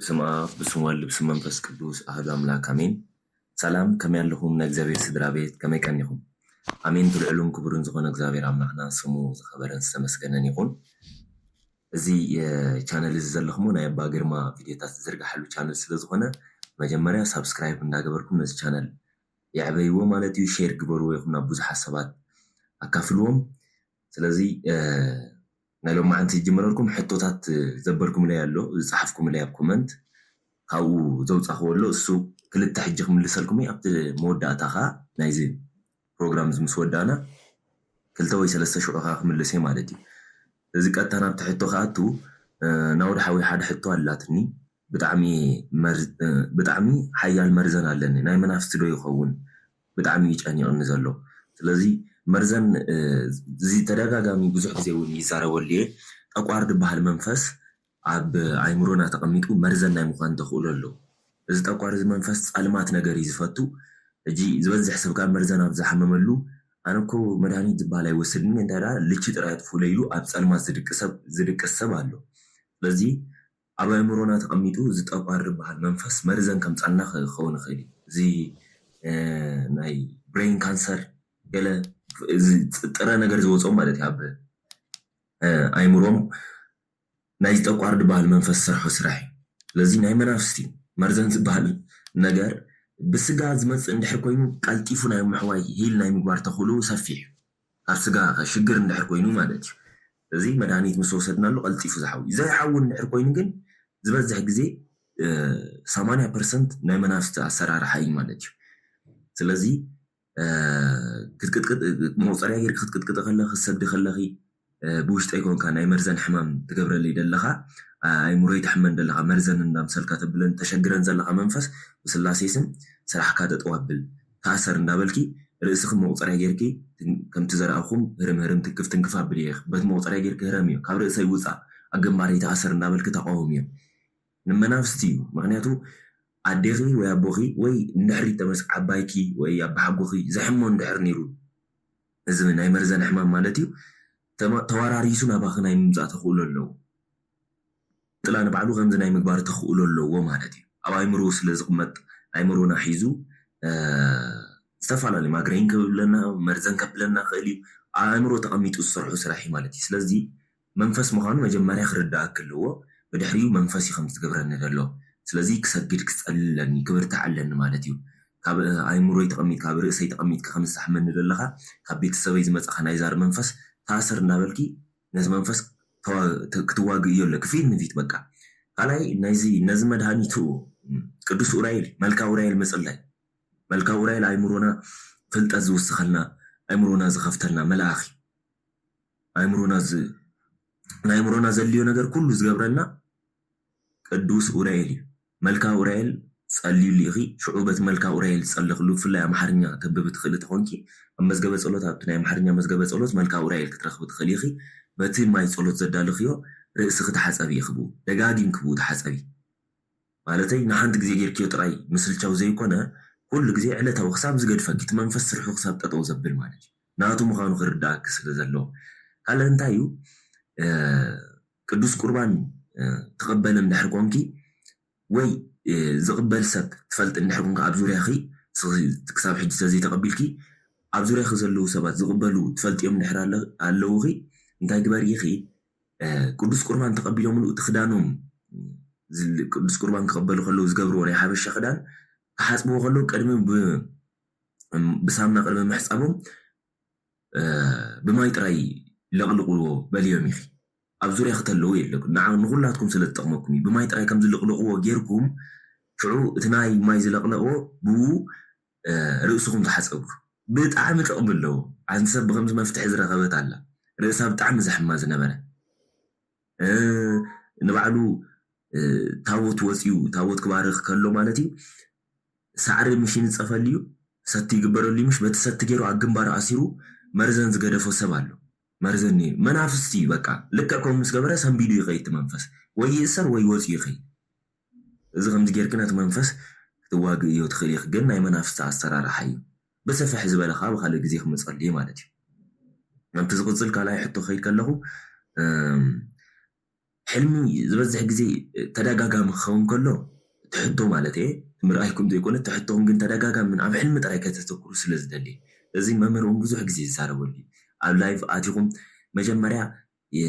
بسم آب بسم والد بسم منفس قدوس أحد أملاك أمين سلام كم ياللهم نجزابير سدرا بيت كم يكنيهم أمين تلعلم كبرون زغون نجزابير أملاحنا سمو زخبرن سمسكنن يكون زي channel زلخمو نايب باقرما فيديوتات زرق حلو channel سلزغونا مجمريا سبسكرايب ناقبركم نز channel يعبيو مالتيو شير قبرو يخونا بوز حسابات أكافلوهم سلازي نالو ما أنت جمرلكم حطوتات زبركم لي يالو صحفكم لي بكومنت هاو زوج أخوالو السوق كل التحجيخ من لسالكمي أبت مودة أتاخا نايزين بروجرامز مسودانا كل توي سلسة شعوخا من لسي مالتي إذا كنت أنا بتحطو خاتو نور حوي حد حطو اللاتني بتعمي حيا المرزن علني ناي منافس دو يخون بتعمي يجاني أنزلو سلازي مرزن زي تداغاغامي بزح زيون يزاروليه أقوارد بحال منفس عب عيمرونا تقميتو مرزن ناي مخان تخولولو إذا تقوارد منفس علمات نغاري زفتو جي زبزح سبكا مرزن أبزح مملو أنا كو مداني دبالا يوصلني انتارا لچي ترايت فوليلو أبس علمات زدك السبالو لذي أبا عيمرونا تقميتو زي تقوارد بحال منفس مرزن كم تعنى خون خيلي زي ناي برين كانسر يلا ترى نجار زوجهم مالتي عب أيمرهم نايز تقارد بحال منفس سرحو سرحي لذي ناي منافستي مرزن بحال نجار بس جاز مس ندحر كوينو قلتيفو ناي محواي هيل ناي مقبار تخولو سفيح أرسجا شجر ندحر كوينو مالتي لذي مدانيت مسوسدنا له قلتيفو زحوي زي حاول ندحر كوينو جن زبزح جزي 80% ناي منافست أسرار حي مالتي لذي كتكت موصريا غير كتكت خلخ السد خلخي بوشت ايكون كان اي مرزن حمام تقبر لي دلخا اي مريت حمن دلخا مرزن اندامسل كتبلن تشجرن زلخا منفس بسلاسي اسم سراح كادت وابل تاثر اندابلكي رئيسكم موصريا غيركي كم تزرعكم هرم تكف تنكفا بليخ بت موصريا غيرك هرميو كاب رئيسي وصا اجماري تاثر اندابلك تقاوميو نمنافستيو مغنياتو عدغي ويا بوخي وي نحري تمسك عبايكي وي ابحبوخي زحمون دحر نيرو ازمن اي مرزن حمام مالتيو تواراريسو ناباخنا يمزا تخولولو طلعنا بعدو غمز ناي مغبار تخولولو مالتي ابا ايمرو سلازقمت ايمرونا حيزو استفعل لي ماغرين كبلنا مرزن كبلنا خلي ايمرو تقميتو الصرح سراحي مالتي سلازي منفس مخانو مجمريا خردا اكلو بدحريو منفسي خمس قبرنا دلو سلازي كسجد كسألني كبرت علن مالتيو كاب أيمرو يتقميت كاب رئيس يتقميت كخمس حمن للخا كاب بيت السبيز متأخنا يزار منفس تاسر نابلكي ناز منفس كتواجي يقولك فين نفيت بقى على نايزي ناز مدهانيتو قدوس أورايل ملكا أورايل مسألة ملكا أورايل أيمرونا فلت أزوس خلنا أيمرونا زخفتلنا ملاخي أيمرونا زليو نجار كله زجبرنا قدوس أورايل ملكا أورايل صلي لي شعوبة ملكا أورايل صلي خلو في الله محرنيا تببت خلت خونكي أما مزجبة صلوت أبتنا محرنيا مزجبة صلوت ملكا أورايل كترخبت خليخي بتي ما يصلوت زدال خيو رئيس خت حسابي يخبو دقاقين كبو تحسابي مالتي نحنت جزي غير كيو تراي مثل تشاو زي كنا كل جزي علتها وخساب زقد فكت ما نفسر حو خساب تطو زبل مالتي ناتو مخانو غير داك سلزلو قال انتايو قدوس قربان تقبل من حرقونكي وي زقبل سب تفلت ان حكمك ابزوري اخي تكساب حج زي تقبلكي ابزوري اخي زلو سبات زقبلو تفلت يوم نحر اللوغي انتاي قبار يخي قدوس قربان تقبلوا من تخدانهم قدوس قربان تقبلوا خلو زقبروا ولا حابش خدان حاسبوا خلو قدم بسامنا قدم محسابهم بما يطراي لغلقوا باليوم يخي أبزوري أختلوا يلك نعم نقولاتكم سلت تقمكم بما يتراي كم زلقلقوا غيركم شعو تناي ما يزلقلقوا بو رؤسكم تحسبوا بتعامل تقبل له عن سبب غمز ما فتح زرا غبت على رؤسها بتعامل زحمة زنبنا نبعلو تاوت وسيو تاوت كبارخ كله مالتي سعر مشين تصفليو ستي قبروا لي مش بتست جيرو عجنبار عسيرو مرزن زقدفو سبالو مرزني منافستي بقى لككم مسغبره سم فيديو يخيت منفس وي يسر وي وصي يخي اذا خمس جيركنات منفس تواغي يتخليخ جن اي منافست اسرار حي بس في حزب لها بخلي غزي خمصلي مالتي نم تزقصل كلا يحطو خير كله حلمي زبزح جزي تداقاقا مخون كله تحطو مالتي مرأيكم تيكون تحطوهم جن تداقاقا من عم حلم ترايكا تتكرو سلزدلي زي ما مرون بزوح جزي زارولي أو لايف آتيكم مجمريا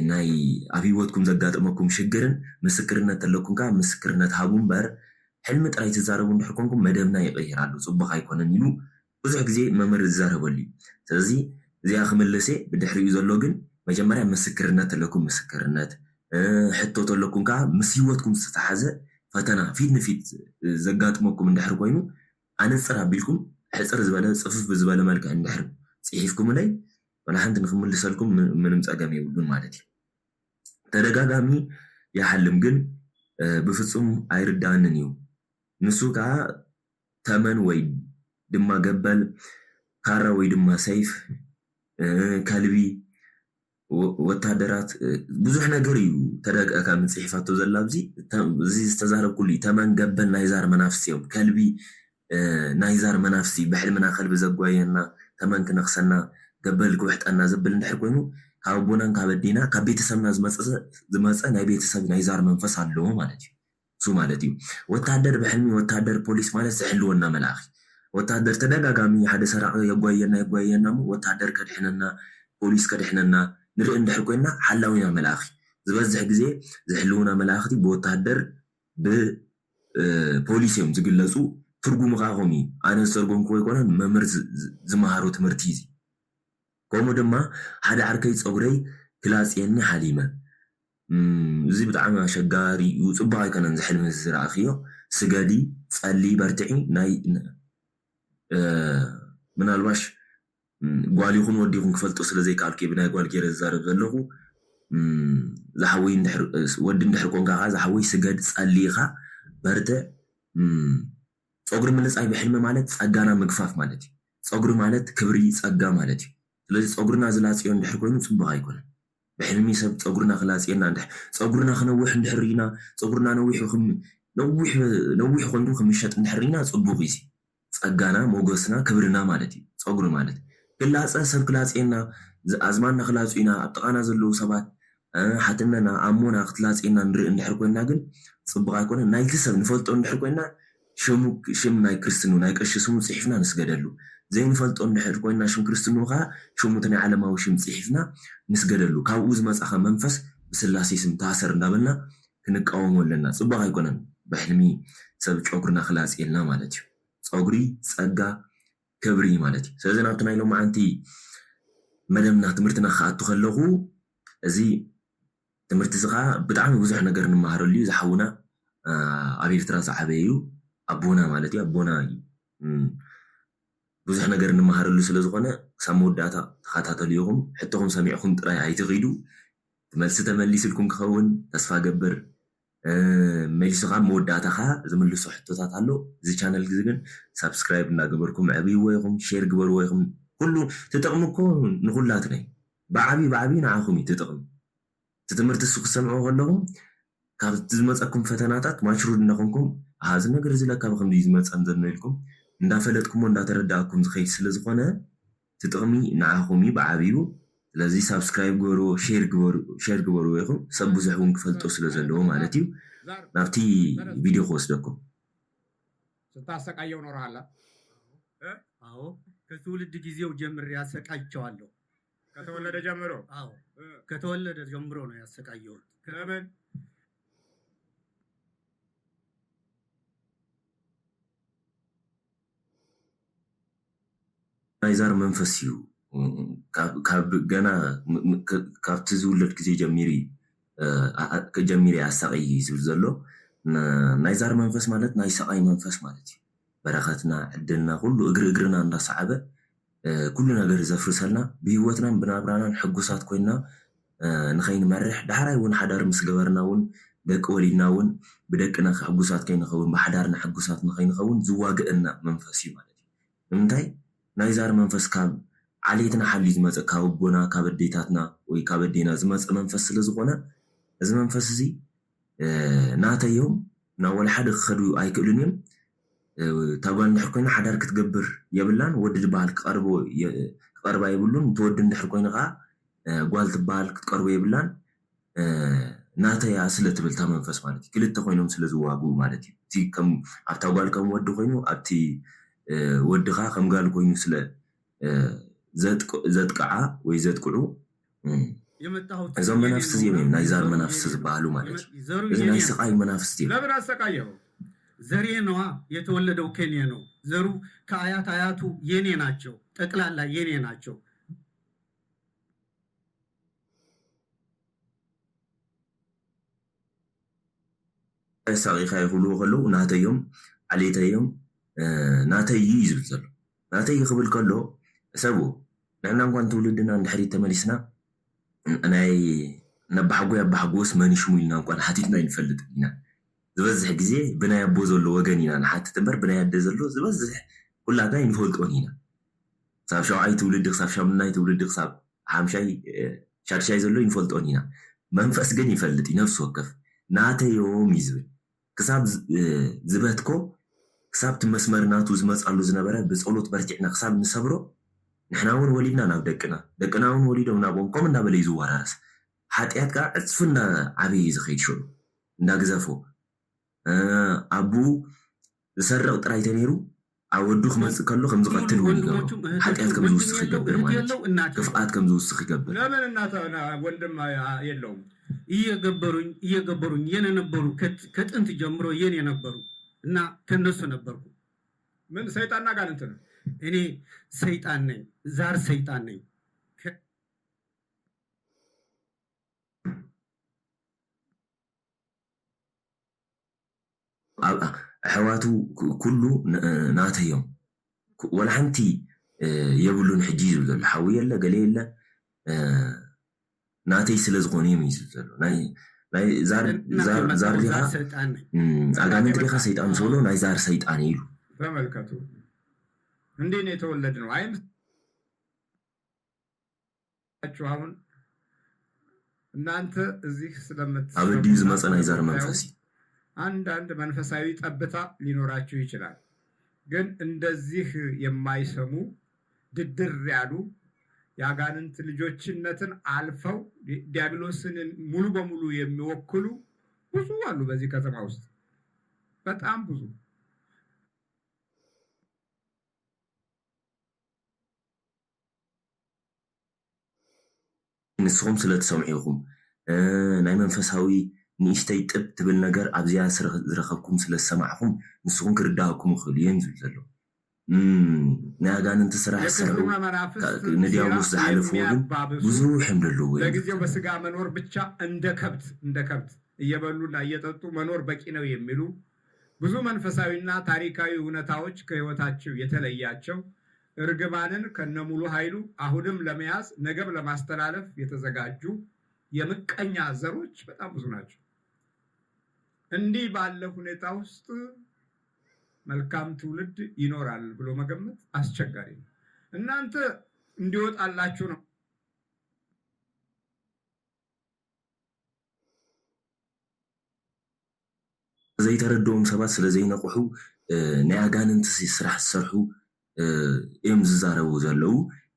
ناي أبيوتكم زقاتمكم شجرن مسكرنا تلكم كا مسكرنا تهابون بار حلم تراي تزاربون نحكمكم مدامنا يغير عدو صبغا يكون نيلو بزوح جزي ما مر زارولي سلزي زي أخم اللسي بدحري يزولوغن مجمريا مسكرنا تلكم مسكرنات حتى تلكم كا مسيوتكم ستحازة فتنا فيد نفيد زقاتمكم اندحر كوينو أنا نصرها بيلكم حصر زبالة صفف بزبالة مالك اندحر صحيفكم لي وأنا حنت نخمل لسالكم من متأقامي يقولون مالتي تدقاقامي يحلم جن بفتصم أيرداننيو نسو كا تمن ويد دما قبل كارا ويدما سيف كالبي وتادرات بزح نجريو تدق أكمل صحيفاته زلابزي زي استزار كلي تمن قبل نايزار منافسي يوم كلبي نايزار منافسي بحل منا خلب زقوينا تمن كنخسنا قبل كوحت أنا زبل نحر كوينو كابونا كابدينا كبيت سمنا زمصة ناي بيت سب نايزار منفس علوه مالتي سو مالتي وتادر بحلمي وتادر بوليس مالت سحلونا ملاخي وتادر تدق أكمل حد سرع يقوينا مو وتادر كدحننا بوليس كدحننا نرى ندحر كوينا حلاونا ملاخي زبزح جزي زحلونا ملاختي بوتادر ب بوليسيوم زقلصو ترجم غاغمي أنا سرقم كوي كنا ممر زمهارو تمرتيزي كومو دما حدا عركي صغري كلاس يعني حليمة زي بتعامل شجاري وصباعي كنا نزحل من الزرع أخيو سجادي صلي برتعي ناي من الوش قالي خون ودي خون كفلت أصل زي كاركي بناي قال كير الزارب زلقو زحوي ندحر ودي ندحر كونغا زحوي سجاد صلي خا برتع صغر من الصاي بحلم مالت صغانا مغفاف مالتي صغر مالت كبري صغا مالتي ስለዚ صغرنا زلاصيون ندحر كوينو صبغ አይኮነ بحلمي سب صغرنا خلاصينا ندح صغرنا خنوح ندحرينا صغرنا نوح خوندو خمشات ندحرينا صبغ يسي صغانا موغسنا كبرنا مالتي صغر مالت كلاص سب كلاصينا ازماننا خلاصينا ابطقانا زلو سبات حتننا امونا خلاصينا ندحر كوينا ግን صبغ አይኮነ ናይቲ ሰብ ንፈልጦ ندحر كوينا شم ناي كريستنو ناي قش سمو صحيفنا نسجدلو زي نفلط ندحر كوينا شم كريستنو خا شمو تني علماو شم صحيفنا نسجدلو كاوز مصخه منفس بسلاسي سم تاسر እንዳበልና ክንቃወመው ለና ጽባህ አይቆነን በህልሚ ሰብ ጮግርና خلاص ይልና ማለት እዩ ጾግሪ ጸጋ ክብሪ ማለት እዩ ስለዚህ ናብቲ ናይ ሎም አንቲ መደምና ትምርትና ካአቱ ከለኹ እዚ ትምርቲ ዝኻ ብጣዕሚ ብዙሕ ነገር ንማሃረሉ ዝሓውና ኣብ ኤርትራ ዝዓበዩ أبونا مالتي أبونا بزح نجار نمهر اللي سلزقنا سمود داتا خاتات اليوم حتى هم سميعهم ترى هيتغيدوا تملست مليس لكم خون تصفى جبر مليس غام مود داتا خا زمن اللي صحته تطلو زي channel جزء سبسكرايب نجبركم عبي وياكم شير جبر وياكم كله تتقمكم نقول لا تني بعبي نعاكمي تتمرت السوق سمعوا غلهم كابت زمتكم فتناتات ما شرود نقومكم هذا النجار زي لك أبغى نجيزمت أنزلنا لكم ندافلتكم ونداترداكم زخيل سلزقنا تتغمي نعاهمي بعبيو لذي سبسكرايب جورو شير جورو ياكم سبوا زحون كفلتوا سلزلوا مالتيو نفتي فيديو خوص لكم ستاسك أيون ورحلة أهو كتولد جزيو جمر ياسك أيشوالو كتولد جمرو أهو كتولد جمرو ياسك أيون كمان نايزار منفسيو كاب جنا كاب تزولت كذي جميري أساقي زلزلو نايزار منفس مالت نايساقي منفس مالتي بركاتنا عدلنا كله اجرنا عند صعبة كلنا غير زفرسلنا بهوتنا بنابرانا حقوسات كوينا نخين مرح دحراي ون حدار مسجبرنا ون دك ولينا ون بدكنا حقوسات كين خون بحدارنا حقوسات نخين خون زواجنا منفسي مالتي انتي نايزار منفس كاب عليتنا حلي زمص كابونا كابديتاتنا وي كابدينا زمص منفس لزغونه از منفس زي ناتيوم نا ولا حد خدو ايكلونيم تاغون نحكونا حدار كتجبر يبلان ودد بالك قربا يبلون تود نحكونا غا قالت بالك تقربو يبلان ናተያ ስለትብል መንፈስ ማለት እዩ ክልተ ኮይኖም ስለዝዋግኡ ማለት እዩ እቲ ከም ኣብታ ጓል ከም ወዲ ኮይኑ ኣብቲ ወድኻ ከም ጋል ኮይኑ ስለ ዘጥቅዓ ወይ ዘጥቅዑ እዞም መናፍስት እዚኦም እዮም ናይ ዛር መናፍስት ዝበሃሉ ማለት እዩ እዚ ናይ ስቃይ መናፍስት እዮም ለምን አሰቃየው ዘሬ ነዋ የተወለደው ከኔ ነው ዘሩ ከአያት አያቱ የኔ ናቸው ጠቅላላ የኔ ናቸው ሳቂኻ ይኽብሉ ከለዉ ናተዮም ዓሌተዮም ናተይ ይዝብል ዘሎ ናተይ ክብል ከሎ ሰቡ ንሕና እንኳን ትውልድና እንድሕሪት ተመሊስና ናይ ነባሓጎይ ኣባሓጎስ መን ሽሙ ኢልና እንኳን ሓቲትና ይንፈልጥ ኢና ዝበዝሕ ግዜ ብናይ ኣቦ ዘሎ ወገን ኢና ንሓትት እምበር ብናይ ኣደ ዘሎ ዝበዝሕ ኩላትና ይንፈልጦን ኢና ክሳብ 7ይ ትውልዲ ክሳብ 8ይ ትውልዲ ክሳብ 5ይ 6ይ ዘሎ ይንፈልጦን ኢና መንፈስ ግን ይፈልጥ እዩ ነፍሲ ወከፍ ናተዮም ይዝብል ክሳብ ዝበትኮ ክሳብ እቲ መስመር ናቱ ዝመፃሉ ዝነበረ ብፀሎት በርቲዕና ክሳብ ንሰብሮ ንሕና እውን ወሊድና ናብ ደቅና እውን ወሊዶም ናቦም ከምኡ እናበለ እዩ ዝወራረስ ሓጢኣት ከዓ ዕፅፍና ዓበይ ዝኸይድ ሽዑ እንዳግዘፎ ኣቡኡ ዝሰርቕ ጥራይ ተነይሩ ኣብ ወዱ ክመፅእ ከሎ ከም ዝቐትል እውን ይገብሮ ሓጢኣት ከም ዝውስኽ ይገብር ማለት እዩ ክፍኣት ከም ዝውስኽ ይገብር ለምን እናተ ወንድም የለውም እየገበሩኝ የኔ ነበሩ ከጥንት ጀምሮ የኔ ነበሩ እና ከነሱ ነበርኩ ምን ሰይጣንና ጋንንት ነው እኔ ሰይጣን ነኝ ዛር ሰይጣን ነኝ ኣሕዋቱ ኩሉ ናተዮም ወላ ሓንቲ የብሉን ሕጂ ይዝብል ዘሎ ሓዊ የለ ገለ የለ ናተይ ስለ ዝኾነ እዮም እዩ ዝብል ዘሎ ናይ ዛር ዲኻ ኣጋንንት ዲኻ ሰይጣን ዝብሎ ናይ ዛር ሰይጣን ኢሉ ተመልከቱ እንዲህ ነው የተወለድ ነው አይም አሁን እናንተ እዚህ ስለምትሰሙ ኣብ ዲዩ ዝመፀ ናይ ዛር መንፈስ አንዳንድ መንፈሳዊ ጠብታ ሊኖራችሁ ይችላል ግን እንደዚህ የማይሰሙ ድድር ያሉ ያጋንንት ልጆችነትን አልፈው ዲያብሎስን ሙሉ በሙሉ የሚወክሉ ብዙ አሉ በዚህ ከተማ ውስጥ በጣም ብዙ ንስኹም ስለተሰምዑ ናይ መንፈሳዊ ንእሽተይ ጥብ ትብል ነገር ኣብዚያ ዝረኸብኩም ስለዝሰማዕኹም ንስኹም ክርዳእኩም ይኽእል እየን ዝብል ዘሎ ናይ ኣጋንንቲ ስራሕ ዝሰርሑ ንዲያብሎስ ዝሓለፍዎ ግን ብዙሕ እዮም ደለዎ ለጊዜው በስጋ መኖር ብቻ እንደ ከብት እየበሉና እየጠጡ መኖር በቂ ነው የሚሉ ብዙ መንፈሳዊና ታሪካዊ እውነታዎች ከህይወታቸው የተለያቸው እርግማንን ከነሙሉ ኃይሉ አሁንም ለመያዝ ነገም ለማስተላለፍ የተዘጋጁ የምቀኛ ዘሮች በጣም ብዙ ናቸው እንዲህ ባለ ሁኔታ ውስጥ መልካም ትውልድ ይኖራል ብሎ መገመት አስቸጋሪ ነው እናንተ እንዲወጣላችሁ ነው ዘይተረድኦም ሰባት ስለ ዘይነቁሑ ናይ ኣጋንንቲ ስራሕ ዝሰርሑ እዮም ዝዛረቡ ዘለው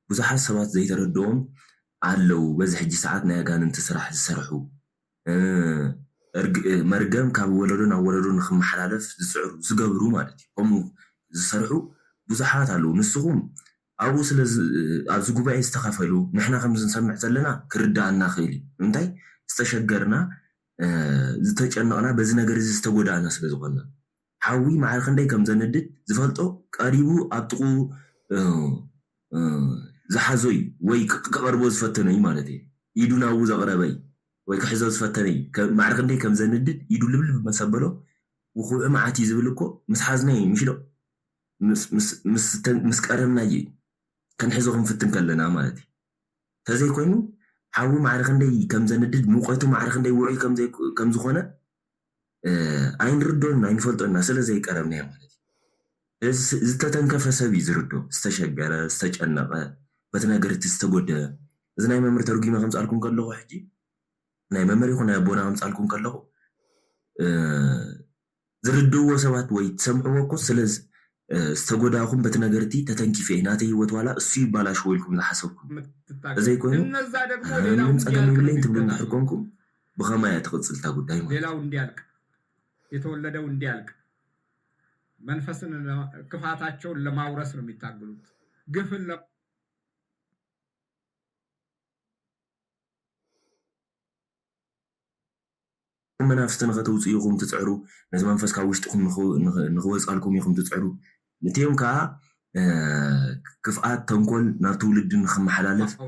ብዙሓት ሰባት ዘይተረድኦም ኣለው በዚ ሕጂ ሰዓት ናይ ኣጋንንቲ ስራሕ ዝሰርሑ መርገም ካብ ወለዶ ናብ ወለዶ ንክመሓላለፍ ዝፅዕሩ ዝገብሩ ማለት እዩ ከምኡ ዝሰርሑ ብዙሓት ኣለው ንስኹም ኣብኡ ስለ ኣብዚ ጉባኤ ዝተኻፈሉ ንሕና ከም ዝንሰምዕ ዘለና ክርዳእና ክእል እዩ እንታይ ዝተሸገርና ዝተጨነቕና በዚ ነገር እዚ ዝተጎዳእና ስለ ዝኾነ ሓዊ መዓር ክንደይ ከም ዘንድድ ዝፈልጦ ቀሪቡ ኣብ ጥቑ ዝሓዞ እዩ ወይ ክቐርቦ ዝፈተነ እዩ ማለት እዩ ኢዱ ናብኡ ዘቕረበይ ወይ ክሕዞ ዝፈተነ እዩ መዓር ክንደይ ከም ዘንድድ ኢዱ ልብልብ መሰበሎ ውኩዑ መዓት እዩ ዝብል እኮ ምስ ሓዝና እዩ ምሽሎ ምስ ቀረብናየ ክንሕዞ ክንፍትን ከለና ማለት እዩ ተዘይኮይኑ ሓዊ መዓር ክንደይ ከም ዘንድድ ሙቐቱ መዓር ክንደይ ውዑይ ከም ዝኾነ ኣይንርዶን ኣይንፈልጦና ስለ ዘይቀረብና ማለት እዩ ዝተተንከፈ ሰብ እዩ ዝርዶ ዝተሸገረ ዝተጨነቐ በቲ ነገር እቲ ዝተጎደለ እዚ ናይ መምህር ተርጉመ ከምፃልኩም ከለኹ ሕጂ ናይ መምህር ይኹን ናይ ኣቦና ከምፃልኩም ከለኹ ዝርድእዎ ሰባት ወይ ትሰምዕዎ እኮ ስለ ዝተጎዳእኹም በቲ ነገር እቲ ተተንኪፈ ናተይ ሂወት ዋላ እሱ ይባላሽዎ ኢልኩም ዝሓሰብኩም እዘይኮይኑ ምንም ፀገም ይብለይን ትብሉ እንድሕር ኮንኩም بخما يتقصل تاقود دايما ሌላው እንዲያልቅ የተወለደው እንዲያልቅ መንፈስን ክፋታቸውን ለማውረስ ነው የሚታገሉት ግፍን منافستن خطوصيكم تسعروا لازم منفس كاوشتكم نخوصالكم يكم تسعروا نتيوم كا كفات تنقل ناتولد نخم حلالف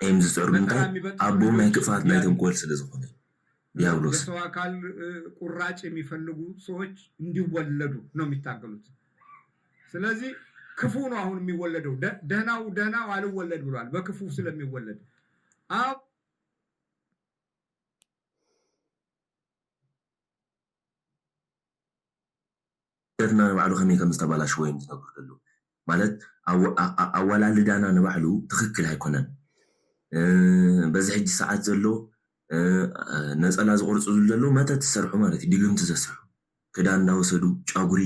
ايم زسعروا انتاي ابو ما كفات لا تنقل سلازخونه ዲያብሎስ የሰው አካል ቁራጭ የሚፈልጉ ሰዎች እንዲወለዱ ነው የሚታገሉት ስለዚህ ክፉ ነው አሁን የሚወለደው ደህናው አልወለድ ብሏል በክፉ ስለሚወለድ ደና ባዕሉ ከመይ ከም ዝተባላሽ ወይም ዝተገደሉ ማለት አወላልዳና ንባዕሉ ትክክል አይኮነን በዚህ ሕጂ ሰዓት ዘሎ ነጸላ ዝቆርጹ ዘሎ መተት ተሰርሑ ማለት ዲግምት ተሰርሑ ክዳን እንዳወሰዱ ጫጉሪ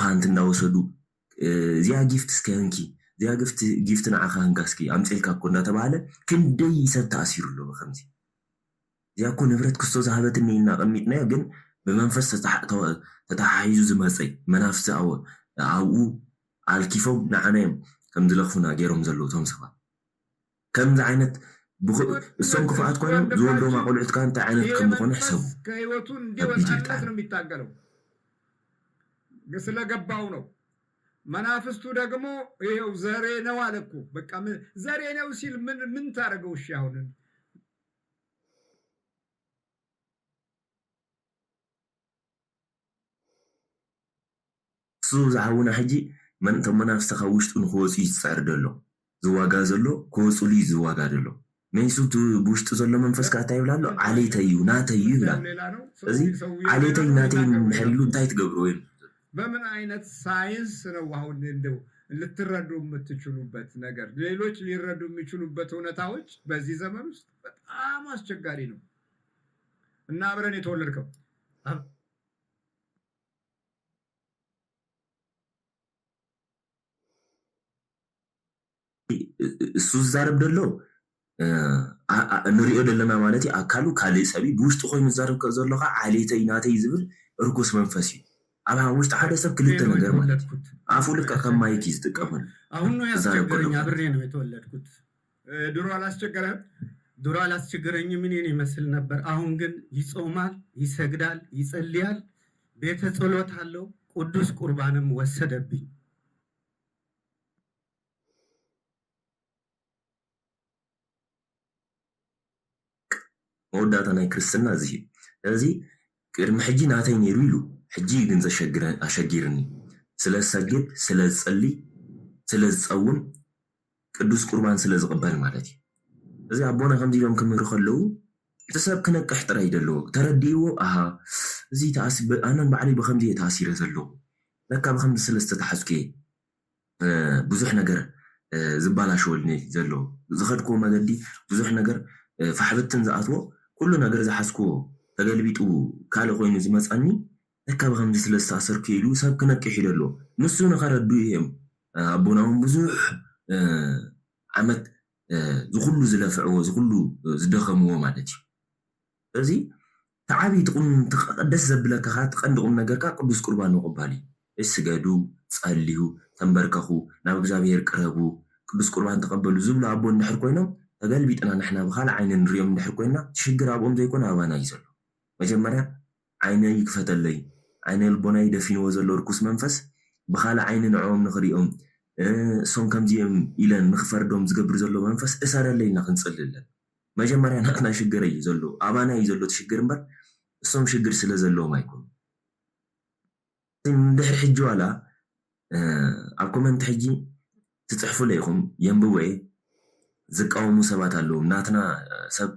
ፓንት እንዳወሰዱ ዚያ ጊፍት እስከንኪ ዚያ ጊፍት ንዓኻ ህንካስኪ አምጽልካ እኮ እንዳተባለ ክንደይ ሰብ ተኣሲሩሎ በከምዚ ዚያ እኮ ንብረት ክስቶ ዝሃበትኒ እና ቀሚጥና ግን በመንፈስ ተታሓይዙ ዝመጸይ መናፍስ ኣብኡ ኣልኪፎም ንዓናዮም ከም ዝለኽፉና ገይሮም ዘለዉ ቶም ሰባት ከምዚ ዓይነት እሶም ክፋት ኮይኖም ዝወልዶም አቆልዑት ካን እንታይ ዓይነት ከም ዝኾነ ሕሰቡ ከህይወቱ እንዲወጣለት ነው የሚታገለው ስለገባው ነው መናፍስቱ ደግሞ ይሄው ዘሬ ነው አለኩ በቃ ዘሬ ነው ሲል ምን ታረገው እሺ አሁን ዛውና ሕጂ መን ተመናፍስተ ውሽጡ ንኽወፁ ይፅዕር ደሎ ዝዋጋ ዘሎ ክወፁሉ ዝዋጋ ደሎ መንሱቱ ውሽጡ ዘሎ መንፈስ ካታ ይብላሎ ዓሌተዩ ናተዩ ይብላል እዚ ዓሌተዩ ናተዩ ምሕሪሉ እንታይ ትገብሩ ወይ በምን አይነት ሳይንስ ነው አሁን እንደው ልትረዱ የምትችሉበት ነገር ሌሎች ሊረዱ የሚችሉበት ሁኔታዎች በዚህ ዘመን ውስጥ በጣም አስቸጋሪ ነው እና አብረን የተወለድከው እሱ ዛረብ ደሎ ንሪኦ ዘለና ማለት አካሉ ካልእ ሰቢ ብውሽጡ ኮይኑ ዛረብ ዘለካ ዓሌተይ ናተይ ዝብል እርኩስ መንፈስ እዩ አባ ውስጥ ሓደ ሰብ ክልተ ነገር ማለት አፉ ልክ ከም ማይክ ይዝጥቀመን አሁን ነው ያስቸገረኝ አብሬ ነው የተወለድኩት ድሮ አላስቸገረኝ ምን ይመስል ነበር አሁን ግን ይጾማል ይሰግዳል ይጸልያል ቤተ ጸሎት አለው ቅዱስ ቁርባንም ወሰደብኝ ወዳታ ናይ ክርስትና እዚ እዚ ቅድሚ ሕጂ ናተይ ነይሩ ኢሉ ሕጂ ግን አሸጊርኒ ስለሰግድ ስለጸሊ ስለጸውን ቅዱስ ቁርባን ስለዝቅበል ማለት እዩ እዚ አቦና ከምዚ ኢሎም ክምሩ ከለዉ እቲ ሰብ ክነቅሕ ጥራይ ደሎ ተረዲእዎ ኣሃ እዚ ተኣስበ ኣነን ባዕለይ ብከምዚ ተኣሲረ ዘሎ ለካ ብከምዚ ስለዝተታሓዝኩ ብዙሕ ነገር ዝባላሽወልኒ ዘሎ ዝኸድክዎ መገዲ ብዙሕ ነገር ፋሕብትን ዝኣትዎ ኩሉ ነገር ዝሓስክዎ ተገልቢጡ ካልእ ኮይኑ ዝመፃኒ ለካ ብከምዚ ስለዝተኣሰርኩ ኢሉ ሰብ ክነቅሕ ይደሎ ንሱ ንኸረዱ እዮም ኣቦና እውን ብዙሕ ዓመት ዝኩሉ ዝለፍዕዎ ዝኩሉ ዝደኸምዎ ማለት እዩ እዚ ተዓብይ ጥቕም ተቀደስ ዘብለካ ትቀንዲ ቁም ነገርካ ቅዱስ ቁርባን ምቕባል እዩ ስገዱ ጸልዩ ተንበርከኹ ናብ እግዚአብሔር ቅረቡ ቅዱስ ቁርባን ተቀበሉ ዝብሉ ኣቦ እንድሕር ኮይኖም ተገልቢጥና ንሕና ብካልእ ዓይኒ ንሪኦም እንድሕር ኮይና ትሽግር ኣብኦም ዘይኮነ ኣባና እዩ ዘሎ መጀመርያ ዓይነይ ይክፈተለይ ዓይነይ ልቦናይ ደፊንዎ ዘሎ ርኩስ መንፈስ ብካልእ ዓይኒ ንዕኦም ንኽሪኦም እሶም ከምዚኦም ኢለን ንክፈርዶም ዝገብር ዘሎ መንፈስ እሰረለይ ኢና ክንፅልለን መጀመርያ ናትና ሽግር እዩ ዘሎ ኣባና እዩ ዘሎ ትሽግር እምበር እሶም ሽግር ስለ ዘለዎም ኣይኮኑ እንድሕር ሕጂ ዋላ ኣብ ኮመንት ሕጂ ትፅሕፉ ለይኹም የንብወ ዝቃወሙ ሰባት ኣለዉ ናትና ሰብ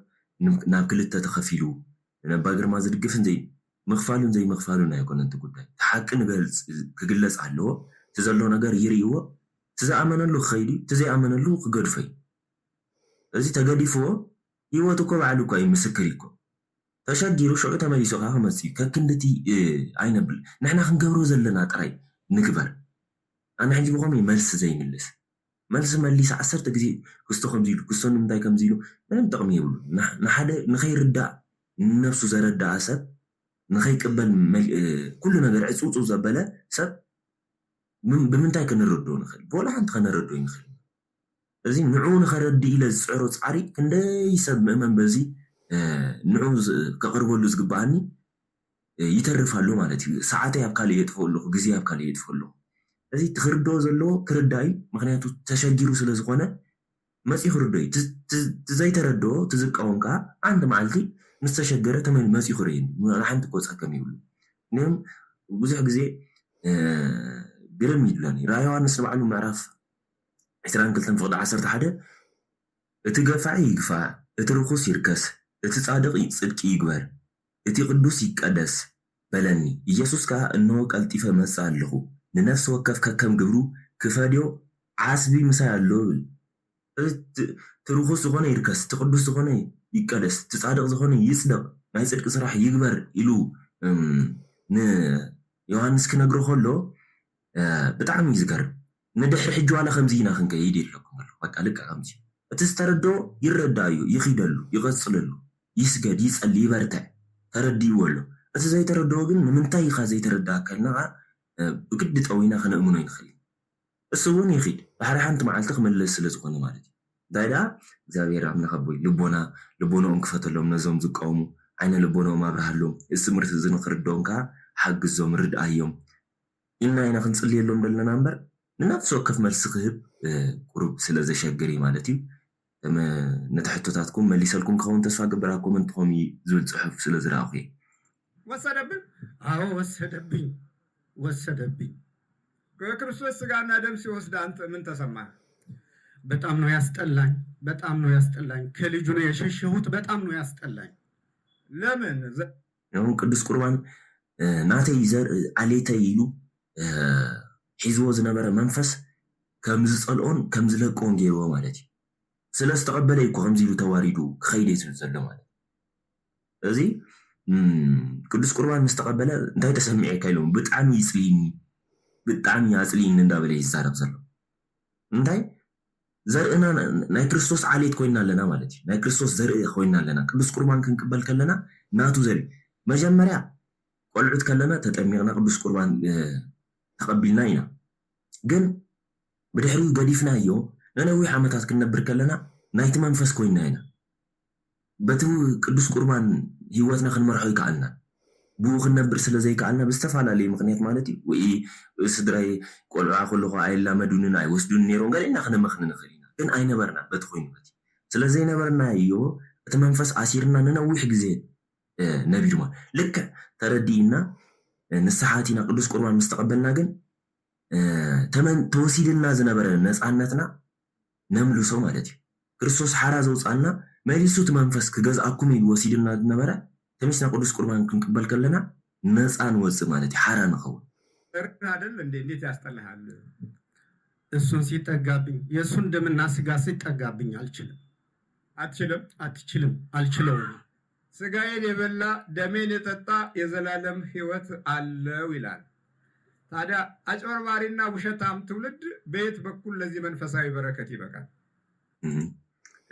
ናብ ክልተ ተኸፊሉ ነባ ግርማ ዝድግፍን ምኽፋሉን ዘይምኽፋሉን ኣይኮነ እቲ ጉዳይ ተሓቂ ክግለጽ ኣለዎ እቲ ዘሎ ነገር ይርይዎ እቲ ዝኣመነሉ ክኸይድ እቲ ዘይኣመነሉ ክገድፎ እዩ እዚ ተገዲፍዎ ህይወቱ እኮ ባዕሉ እኳ እዩ ምስክር እኮ ተሸጊሩ ሽዑ ተመሊሱ ከዓ ክመፅ እዩ ከክንደቲ ኣይነብል ንሕና ክንገብሮ ዘለና ጥራይ ንግበር ኣነ ሕጂ ብኸመይ መልሲ ዘይምልስ መልስ መሊስ 10 ግዜ ክስቶ ከምዚሉ ክስቶ ንምንታይ ከምዚሉ ምንም ጥቕሚ የብሉ ንሓደ ንኸይርዳእ ነፍሱ ዘረዳእ ሰብ ንኸይቅበል ኩሉ ነገር ዕፁፁ ዘበለ ሰብ ብምንታይ ክንረድኦ ንኽእል ብወላ ሓንቲ ከነረድኦ ይንኽእል እዚ ንዑ ንኸረዲ ኢለ ዝፅዕሮ ፃዕሪ ክንደይ ሰብ ምእመን በዚ ንዑ ከቕርበሉ ዝግባኣኒ ይተርፋሉ ማለት እዩ ሰዓተይ ኣብ ካልእ የጥፍኦ ኣለኹ ግዜ ኣብ ካልእ የጥፍኦ ኣለኹ እዚ ትክርድኦ ዘለዎ ክርዳእ እዩ ምክንያቱ ተሸጊሩ ስለ ዝኾነ መፂኡ ክርድኦ እዩ ትዘይተረድኦ ትዝቃወም ከዓ አንድ መዓልቲ ምስ ተሸገረ መፂኡ ክርኢኒ ንሓንቲ ክወፀከም ይብሉ እኒኦም ብዙሕ ግዜ ግርም ይብለኒ ራእይ ዮሃንስ ንባዕሉ ምዕራፍ 22 ፍቅዲ 11 እቲ ገፋዒ ይግፋዕ እቲ ርኩስ ይርከስ እቲ ጻድቕ ጽድቂ ይግበር እቲ ቅዱስ ይቀደስ በለኒ ኢየሱስ ከዓ እነሆ ቀልጢፈ መጽእ ኣለኹ ንነፍሲ ወከፍ ከከም ግብሩ ክፈድዮ ዓስቢ ምሳይ ኣሎ እቲ ርኩስ ዝኾነ ይርከስ እቲ ቅዱስ ዝኾነ ይቀደስ እቲ ጻድቕ ዝኾነ ይጽደቕ ናይ ጽድቂ ስራሕ ይግበር ኢሉ ንዮሃንስ ክነግሮ ከሎ ብጣዕሚ ዝገርም ንድሕሪ ሕጂ ዋላ ከምዚ ኢና ክንከይድ የለኩም ኣሎ በቃ ልክዕ ከምዚ እቲ ዝተረድኦ ይረዳእ እዩ ይኺደሉ ይቐፅለሉ ይስገድ ይጸሊ ይበርትዕ ተረዲእዎ ኣሎ እቲ ዘይተረድኦ ግን ንምንታይ ኢኻ ዘይተረዳእካ ኢልና ብግዲ ጠዊና ክነእምኖ ይንኽእል እሱ እውን ይኺድ ባሕሪ ሓንቲ መዓልቲ ክመለስ ስለ ዝኾነ ማለት እዩ እንታይ ደኣ እግዚኣብሔር ኣምላኸቦይ ልቦናኦም ክፈተሎም ነዞም ዝቃወሙ ዓይነ ልቦናኦም ኣብርሃሎም እዚ ትምህርቲ እዚ ንክርድኦም ከዓ ሓግዞም ርድኣዮም ኢልና ኢና ክንፅልየሎም ዘለና እምበር ንነፍሲ ወከፍ መልሲ ክህብ ቁሩብ ስለ ዘሸግር እዩ ማለት እዩ ነቲ ሕቶታትኩም መሊሰልኩም ክኸውን ተስፋ ግብራኩም እንትኾም ዝብል ፅሑፍ ስለ ዝረኣኹ እየ ወሰደብን አዎ ወሰደብኝ ከክርስቶስ ስጋና ደም ሲወስድ አንተ ምን ተሰማህ በጣም ነው ያስጠላኝ ከልጁ ነው የሸሸሁት በጣም ነው ያስጠላኝ ለምን ነው ቅዱስ ቁርባን ናተይ ዘር ዓሌተይ ኢሉ ሒዝዎ ዝነበረ መንፈስ ከም ዝፀልኦን ከም ዝለቅዎን ገይርዎ ማለት እዩ ስለ ዝተቐበለ እኮ ከምዚ ኢሉ ተዋሪዱ ክኸይድ እዩ ዘሎ ማለት እዚ ቅዱስ ቁርባን ምስ ተቐበለ እንታይ ተሰሚዐካ ኢሎም ብጣዕሚ ኣፅሊኒ እንዳበለ ይዛረብ ዘሎ እንታይ ዘርእና ናይ ክርስቶስ ዓሌት ኮይና ኣለና ማለት እዩ ናይ ክርስቶስ ዘርኢ ኮይና ኣለና ቅዱስ ቁርባን ክንቅበል ከለና ናቱ ዘርኢ መጀመርያ ቆልዑት ከለና ተጠሚቕና ቅዱስ ቁርባን ተቐቢልና ኢና ግን ብድሕሪኡ ገዲፍናዮ ንነዊሕ ዓመታት ክንነብር ከለና ናይቲ መንፈስ ኮይና ኢና በቲ ቅዱስ ቁርባን ሂወትና ክንመርሖ ይከኣልና ብኡ ክንነብር ስለ ዘይከኣልና ብዝተፈላለየ ምክንያት ማለት እዩ ወይ ስድራይ ቆልዓ ከለኹ ኣይላመዱንን ኣይወስዱን ነይሮም ገሊና ክነመኽን ንኽእል ኢና ግን ኣይነበርና በቲ ኮይኑበት ስለዘይነበርናዮ እቲ መንፈስ ኣሲርና ንነዊሕ ግዜ ነቢርማ ልክዕ ተረዲእና ንስሓት ኢና ቅዱስ ቁርባን ምስ ተቐበልና ግን ተወሲድና ዝነበረ ነፃነትና ነምልሶ ማለት እዩ ክርስቶስ ሓራ ዘውፃና መሊሱት መንፈስ ክገዝኣኩም ኢሉ ወሲድና ዝነበረ ተሚስና ቅዱስ ቁርባን ክንቅበል ከለና ነፃ ንወፅእ ማለት እዩ ሓራ ንኸውን አይደል እንዴት ያስጠላሃል እሱን ሲጠጋብኝ የእሱን ደምና ስጋ ሲጠጋብኝ አልችለውም ስጋዬን የበላ ደሜን የጠጣ የዘላለም ሕይወት አለው ይላል ታዲያ አጭበርባሪና ውሸታም ትውልድ በየት በኩል ለዚህ መንፈሳዊ በረከት ይበቃል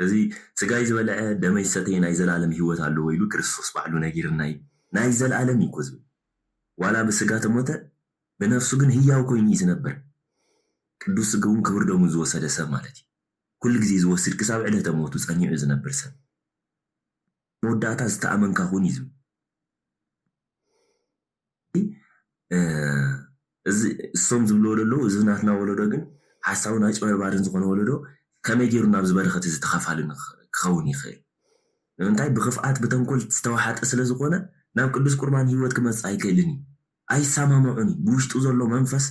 እዚ ስጋይ ዝበልዐ ደመይ ሰተይ ናይ ዘላለም ሕይወት ኣለዎ ኢሉ ክርስቶስ ባዕሉ ነጊርና ናይ ዘላለም ይኮዝ ዋላ ብስጋ ተሞተ ብነፍሱ ግን ህያው ኮይኑ ዝነበር ቅዱስ ስጋውን ክብር ደሙን ዝወሰደ ሰብ ማለት እዩ ኩሉ ግዜ ዝወስድ ክሳብ ዕለተ ሞቱ ፀኒዑ ዝነበር ሰብ መወዳእታ ዝተኣመንካኹን እዩ እሶም ዝብልዎ ደሎ እዚ ናትና ወለዶ ግን ሓሳቡን ኣጭበርባርን ዝኾነ ወለዶ ከመይ ገይሩ ናብ ዝበረኸት እዚ ተኸፋሊ ክኸውን ይኽእል ንምንታይ ብኽፍኣት ብተንኮል ዝተዋሓጠ ስለ ዝኾነ ናብ ቅዱስ ቁርባን ሂወት ክመፅእ ኣይክእልን እዩ ኣይሰማምዑን ብውሽጡ ዘሎ መንፈስ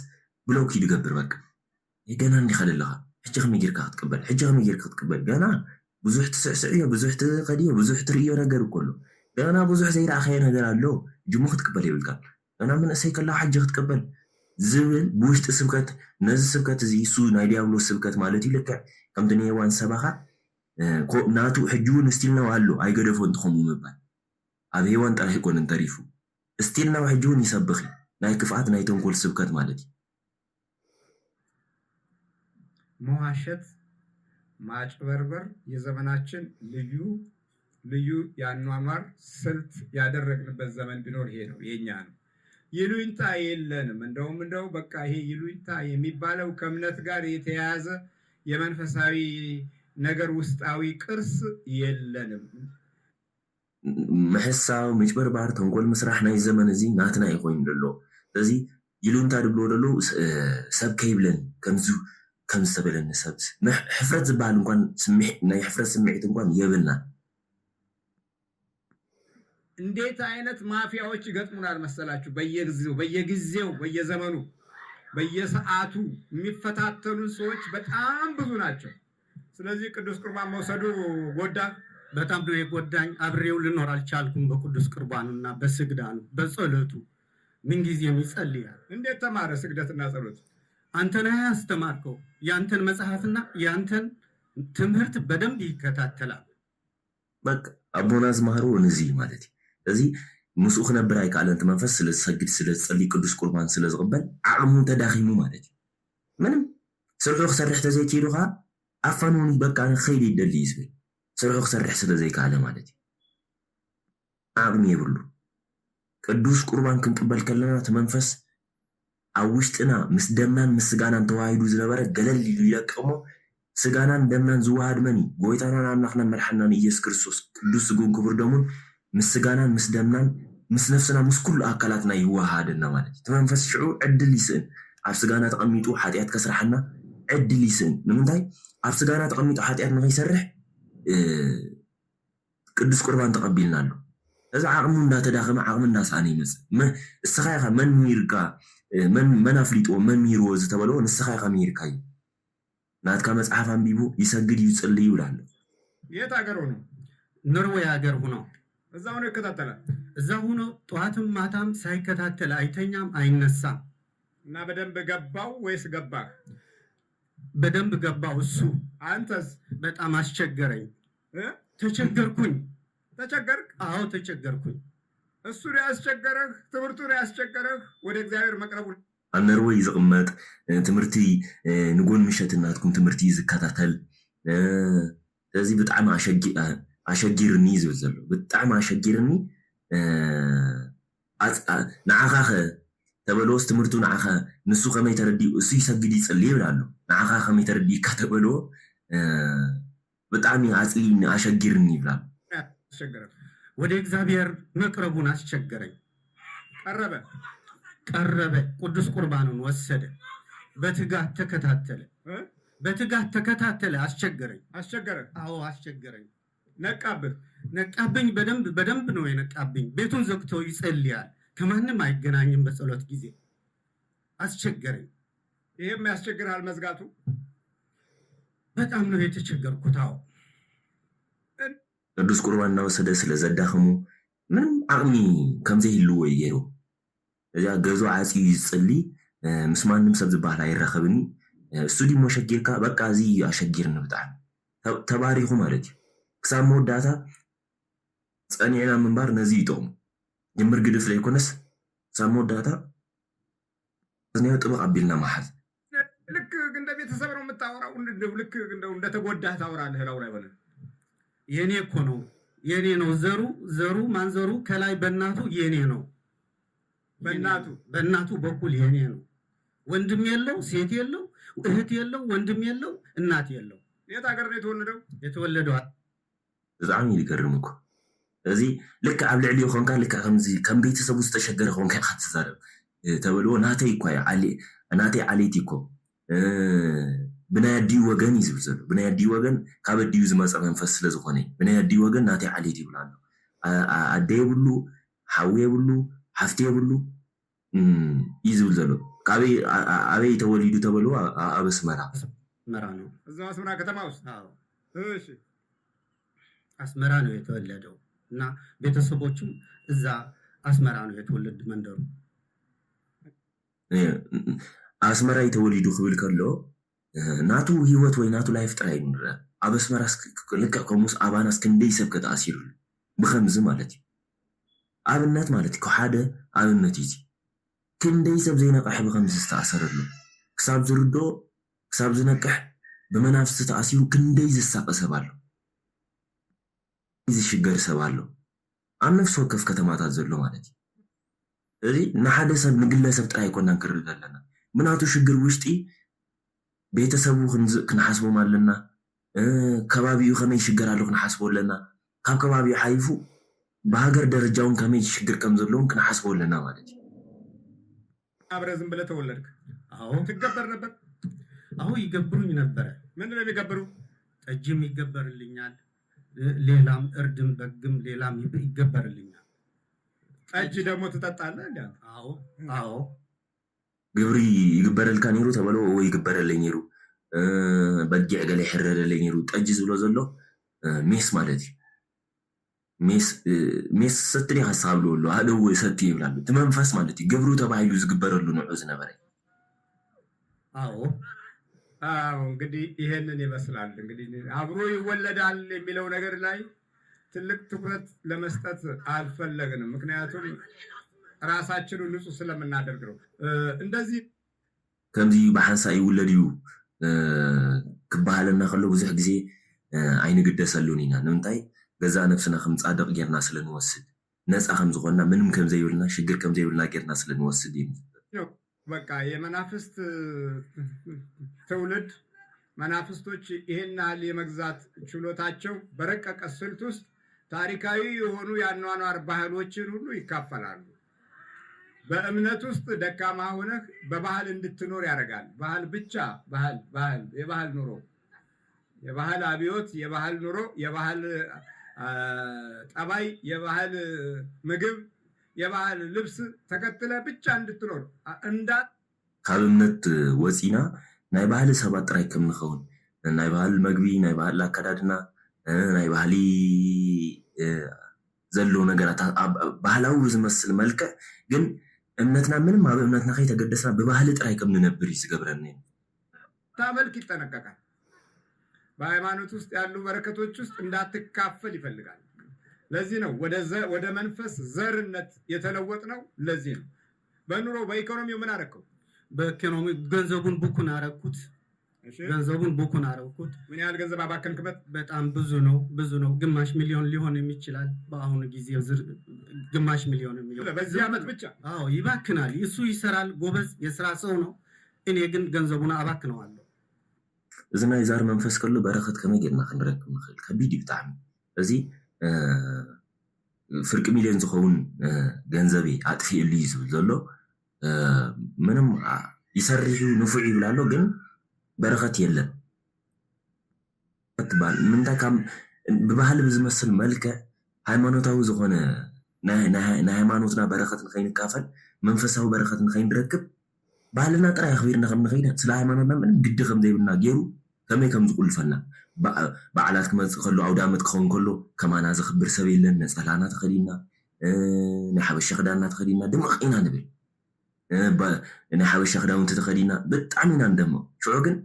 ብሎክ ይድገብር በቃ ገና እንዲኸል ኣለኻ ሕጂ ከመይ ጌርካ ክትቅበል ገና ብዙሕ ትስዕስዕዮ ብዙሕ ትኸድዮ ብዙሕ ትርእዮ ነገር እኮሎ ገና ብዙሕ ዘይረኣኸዮ ነገር ኣሎ ጅሙ ክትቅበል ይብልካ ገና መንእሰይ ከለኻ ሕጂ ክትቅበል ዝብል ብውሽጢ ስብከት ነዚ ስብከት እዚ እሱ ናይ ዲያብሎስ ስብከት ማለት እዩ ልክዕ ከምቲ ኔዋን ሰባኻ ናቱ ሕጂ እውን እስቲልናው ኣሎ ኣይገደፎ እንትኸምኡ ምባል ኣብ ሄዋን ጥራሕ ይኮነን ተሪፉ እስቲልናው ሕጂ እውን ይሰብኽ ናይ ክፍኣት ናይ ተንኮል ስብከት ማለት እዩ መዋሸት፣ ማጭበርበር የዘመናችን ልዩ የአኗኗር ስልት ያደረግንበት ዘመን ቢኖር ይሄ ነው፣ የኛ ነው። ይሉኝታ የለንም። እንደው በቃ ይሄ ይሉኝታ የሚባለው ከእምነት ጋር የተያያዘ የመንፈሳዊ ነገር ውስጣዊ ቅርስ የለንም። ምሕሳብ ምጭበርባር ተንኮል ምስራሕ ናይ ዘመን እዚ ናትና ይኮይኑ ደሎ ስለዚ ይሉኝታ ድብሎ ደሎ ሰብ ከይብለን ከም ዝተበለኒ ሰብ ሕፍረት ዝበሃል እንኳን ናይ ሕፍረት ስምዒት እንኳን የብልና። እንዴት አይነት ማፊያዎች ይገጥሙናል መሰላችሁ? በየጊዜው በየዘመኑ በየሰዓቱ የሚፈታተኑ ሰዎች በጣም ብዙ ናቸው። ስለዚህ ቅዱስ ቁርባን መውሰዱ ጎዳ፣ በጣም ነው የጎዳኝ። አብሬው ልኖር አልቻልኩም። በቅዱስ ቁርባኑና በስግዳኑ በጸሎቱ ምንጊዜም ይጸልያል። እንዴት ተማረ ስግደትና ጸሎት? አንተ ነህ ያስተማርከው። ያንተን መጽሐፍና ያንተን ትምህርት በደንብ ይከታተላል። በቃ አቦና ዝማሩ እንዚ ማለት እዚ ምስኡ ክነብር ኣይከኣለን እቲ መንፈስ ስለዝሰግድ ስለዝፀልይ ቅዱስ ቁርባን ስለዝቕበል ዓቕሙ ተዳኺሙ ማለት እዩ። ምንም ስርሑ ክሰርሕ ተዘይኪኢሉ ከዓ ኣፋን እውን በቃ ከይድ ይደሊ እዩ ዝብል ስርሑ ክሰርሕ ስለዘይከኣለ ማለት እዩ። ዓቕሚ የብሉ። ቅዱስ ቁርባን ክንቅበል ከለና እቲ መንፈስ ኣብ ውሽጥና ምስ ደምናን ምስ ስጋናን ተዋሂዱ ዝነበረ ገለል ኢሉ ይለቅሞ። ስጋናን ደምናን ዝዋሃድ መን እዩ? ጎይታናን ኣምላኽናን መድሓኒናን ኢየሱስ ክርስቶስ ቅዱስ ስጉን ክቡር ደሙን ምስ ስጋናን ምስ ደምናን ምስ ነፍስና ምስ ኩሉ ኣካላትና ይዋሃደና ማለት እዩ። እቲ መንፈስ ሽዑ ዕድል ይስእን ኣብ ስጋና ተቐሚጡ ሓጢኣት ከስራሐና ዕድል ይስእን። ንምንታይ? ኣብ ስጋና ተቐሚጡ ሓጢኣት ንኸይሰርሕ ቅዱስ ቁርባን ተቐቢልና ኣሎ። እዚ ዓቕሙ እንዳተዳኸመ ዓቕሚ እንዳሰኣነ ይመፅእ። እስኻ ኢኻ መን ሚርካ መን ኣፍሊጥዎ መን ሚርዎ ዝተበልዎ ንስኻ ኢኻ ሚርካ እዩ። ናትካ መፅሓፍ አንቢቡ ይሰግድ ይጽልይ ይብላል። የት ሀገር ሆኖ? ኖርዌይ ሀገር ሆኖ እዛ ሆኖ ይከታተላል። እዛ ሆኖ ጠዋትም ማታም ሳይከታተል አይተኛም አይነሳም። እና በደንብ ገባው ወይስ ገባህ? በደንብ ገባው እሱ። አንተስ? በጣም አስቸገረኝ። ተቸገርኩኝ። ተቸገርክ? አዎ ተቸገርኩኝ። እሱ ነው ያስቸገረህ? ትምህርቱ ነው ያስቸገረህ? ወደ እግዚአብሔር መቅረቡ ኣብ ኖርዌይ ዝቕመጥ ትምህርቲ ንጎን ምሸት እናትኩም ትምህርቲ ዝከታተል ስለዚ ብጣዕሚ ኣሸጊርኒ ዝብል ዘሎ ብጣዕሚ ኣሸጊርኒ ንዓኻ ኸ ተበልዎስ ትምህርቱ ንዓኻ ንሱ ከመይ ተረዲኡ እሱ ይሰግድ ይፅልይ ይብል ኣሎ። ንዓኻ ከመይ ተረዲእካ ተበልዎ ብጣዕሚ ኣፅሊኒ ኣሸጊርኒ ይብላል። ወደ እግዚአብሔር መቅረቡን አስቸገረኝ። ቀረበ ቅዱስ ቁርባኑን ወሰደ። በትጋት ተከታተለ። አስቸገረ። አዎ አስቸገረኝ። ነቃብኝ። በደንብ ነው የነቃብኝ። ቤቱን ዘግቶ ይጸልያል። ከማንም አይገናኝም። በጸሎት ጊዜ አስቸገረኝ። ይሄም ያስቸግራል መዝጋቱ። በጣም ነው የተቸገርኩት። አዎ ቅዱስ ቁርባን እናወሰደ ስለዘዳኽሙ ምንም ዓቕሚ ከምዘይህልዎ እዩ ገይሩ። እዚኣ ገዞ ዓፅዩ ይፅልይ ምስ ማንም ሰብ ዝበሃል ኣይረኸብኒ እሱ ዲሞ ሸጊርካ በቃ እዚ ኣሸጊርኒ ብጣዕሚ ተባሪኹ ማለት እዩ። ክሳብ መወዳእታ ፀኒዕና ምንባር ነዚ ይጠቕሙ ጅምር ግድፍ ዘይኮነስ ክሳብ መወዳእታ እዝናዮ ጥበቅ ኣቢልና ማሓዝ። ልክ እንደ ቤተሰብ ነው የምታወራው። ልክ እንደተጎዳህ ታወራለህ። ላውራ ይበለ የኔ እኮ ነው የኔ ነው ዘሩ ማንዘሩ ከላይ በእናቱ የኔ ነው። በእናቱ በኩል የኔ ነው። ወንድም የለው፣ ሴት የለው፣ እህት የለው፣ ወንድም የለው፣ እናት የለው። የት ሀገር ነው የተወለደው? የተወለደው ብጣዕሚ ይገርም እኮ እዚ ልክ ኣብ ልዕሊኡ ኮንካ ልክ ከም ቤተሰቡ ዝተሸገረ ኮንካ ኢኻ ትዛረብ ተበልዎ ናተይ እኳ ናተይ ዓሌት እኮ ብናይ ኣዲኡ ወገን እዩ ዝብል ዘሎ። ብናይ ኣዲኡ ወገን ካብ ኣዲኡ ዝመፀ መንፈስ ስለዝኾነ ብናይ ኣዲኡ ወገን ናተይ ዓሌት ይብላ ኣሎ። ኣደ የብሉ፣ ሓዊ የብሉ፣ ሓፍቲ የብሉ እዩ ዝብል ዘሎ። ኣበይ ተወሊዱ ተበልዎ? ኣብ ኣስመራ ነው። እዛ አስመራ ከተማ ውስጥ? እሺ አስመራ ነው የተወለደው እና ቤተሰቦቹም እዛ አስመራ ነው የተወለዱ መንደሩ። ኣስመራ ተወሊዱ ክብል ከሎ ናቱ ህይወት ወይ ናቱ ላይፍ ጥራይ ንርአ። ኣብ ኣስመራ ልክዕ ከምኡስ ኣባናስ ክንደይ ሰብ ከተኣሲሩሉ ብከምዚ ማለት እዩ። ኣብነት ማለት እዩ ሓደ ኣብነት እዩ። ክንደይ ሰብ ዘይነቅሕ ብከምዚ ዝተኣሰረሉ ክሳብ ዝርዶ ክሳብ ዝነቅሕ ብመናፍስቲ ተኣሲሩ ክንደይ ዝሳቀ ሰብ ኣሎ ዝሽገር ሰብ ኣሎ ኣብ ነፍሲ ወከፍ ከተማታት ዘሎ ማለት እዩ እዚ ንሓደ ሰብ ንግለሰብ ጥራይ ኮና ንክርድ ኣለና ምናቱ ሽግር ውሽጢ ቤተሰቡ ክንሓስቦም ኣለና ከባቢኡ ከመይ ሽገር ኣሎ ክንሓስቦ ኣለና ካብ ከባቢኡ ሓይፉ በሃገር ደረጃውን ከመይ ሽግር ከም ዘለውን ክንሓስቦ ኣለና ማለት እዩ አብረህ ዝም ብለህ ተወለድክ አዎ ትገበር ነበር አዎ ይገብሩኝ ነበረ ምንድን ነው የሚገብሩ ጠጅም ይገበርልኛል ሌላም እርድም በግም ሌላም ይገበርልኛል ጠጅ ደግሞ ትጠጣለህ እንዴ አዎ አዎ ግብሪ ይግበረልካ ነይሩ ተበሎ ወይ ይግበረለኝ ነይሩ በጊዕ ገለ ይሕረረለኝ ነይሩ ጠጅ ዝብሎ ዘሎ ሜስ ማለት እዩ ሜስ ሰትሪ ሓሳብ ኣሎ ሃደው ሰቲ ይብላሉ እቲ መንፈስ ማለት እዩ ግብሩ ተባሂሉ ዝግበረሉ ንዑ ዝነበረ አዎ አዎ እንግዲህ ይሄንን ይመስላል እንግዲህ አብሮ ይወለዳል የሚለው ነገር ላይ ትልቅ ትኩረት ለመስጠት አልፈለግንም ምክንያቱም ራሳችንን ንጹህ ስለምናደርግ ነው እንደዚህ ከምዚ በሓንሳ ይውለድ እዩ ክበሃለና ከሎ ብዙሕ ግዜ ኣይንግደሰሉን ኢና ንምንታይ ገዛ ነፍስና ከም ፃድቕ ጌርና ስለንወስድ ነፃ ከም ዝኾንና ምንም ከም ዘይብልና ሽግር ከም ዘይብልና ጌርና ስለንወስድ እዩ በቃ የመናፍስት ትውልድ መናፍስቶች ይሄን ያህል የመግዛት ችሎታቸው በረቀቀ ስልት ውስጥ ታሪካዊ የሆኑ የአኗኗር ባህሎችን ሁሉ ይካፈላሉ በእምነት ውስጥ ደካማ ሆነህ በባህል እንድትኖር ያደርጋል ባህል ብቻ ባህል የባህል ኑሮ የባህል አብዮት የባህል ኑሮ የባህል ጠባይ የባህል ምግብ የባህል ልብስ ተከትለ ብቻ እንድትኖር ካብ እምነት ወፂና ናይ ባህሊ ሰባት ጥራይ ከም ንኸውን ናይ ባህሊ መግቢ ናይ ባህሊ ኣከዳድና ናይ ባህሊ ዘሎ ነገራት ባህላዊ ዝመስል መልክዕ ግን እምነትና ምንም ኣብ እምነትና ከይተገደስና ብባህሊ ጥራይ ከም ንነብር እዩ ዝገብረኒ ታመልክ ይጠነቀቃል በሃይማኖት ውስጥ ያሉ በረከቶች ውስጥ እንዳትካፈል ይፈልጋል ለዚህ ነው ወደ መንፈስ ዘርነት የተለወጥ ነው ለዚህ ነው በኑሮ በኢኮኖሚው ምን አረከው በኢኮኖሚ ገንዘቡን ቡኩን አረኩት ገንዘቡን ቡኩን አረኩት ምን ያህል ገንዘብ አባከንክበት በጣም ብዙ ነው ግማሽ ሚሊዮን ሊሆን የሚችላል በአሁኑ ጊዜ ግማሽ ሚሊዮን የሚሆን በዚህ ዓመት ብቻ አዎ ይባክናል እሱ ይሰራል ጎበዝ የስራ ሰው ነው እኔ ግን ገንዘቡን አባክነዋለሁ እዚ ናይ ዛር መንፈስ ከሎ በረከት ከመይ ጌርና ክንረክብ ንኽእል ከቢድ እዩ ብጣዕሚ እዚ ፍርቂ ሚልዮን ዝኸውን ገንዘቤ ኣጥፊኡሉ እዩ ዝብል ዘሎ ምንም ይሰርሑ ንፉዕ ይብል ኣሎ ግን በረከት የለን ምንታይ ካብ ብባህሊ ብዝመስል መልክዕ ሃይማኖታዊ ዝኾነ ናይ ሃይማኖትና በረከት ንኸይንካፈል መንፈሳዊ በረከት ንኸይንረክብ ባህልና ጥራይ ኣኽቢርና ከም ንኸይድ ስለ ሃይማኖትና ምንም ግዲ ከም ዘይብልና ገይሩ ከመይ ከም ዝቁልፈና በዓላት ክመፅእ ከሎ ኣውደ ዓመት ክኸውን ከሎ ከማና ዝኽብር ሰብ የለን ነፀላና ተኸዲና ናይ ሓበሻ ክዳንና ተኸዲና ድምቕ ኢና ንብል ናይ ሓበሻ ክዳውንቲ ተኸዲና ብጣዕሚ ኢና ንደምቕ ሽዑ ግን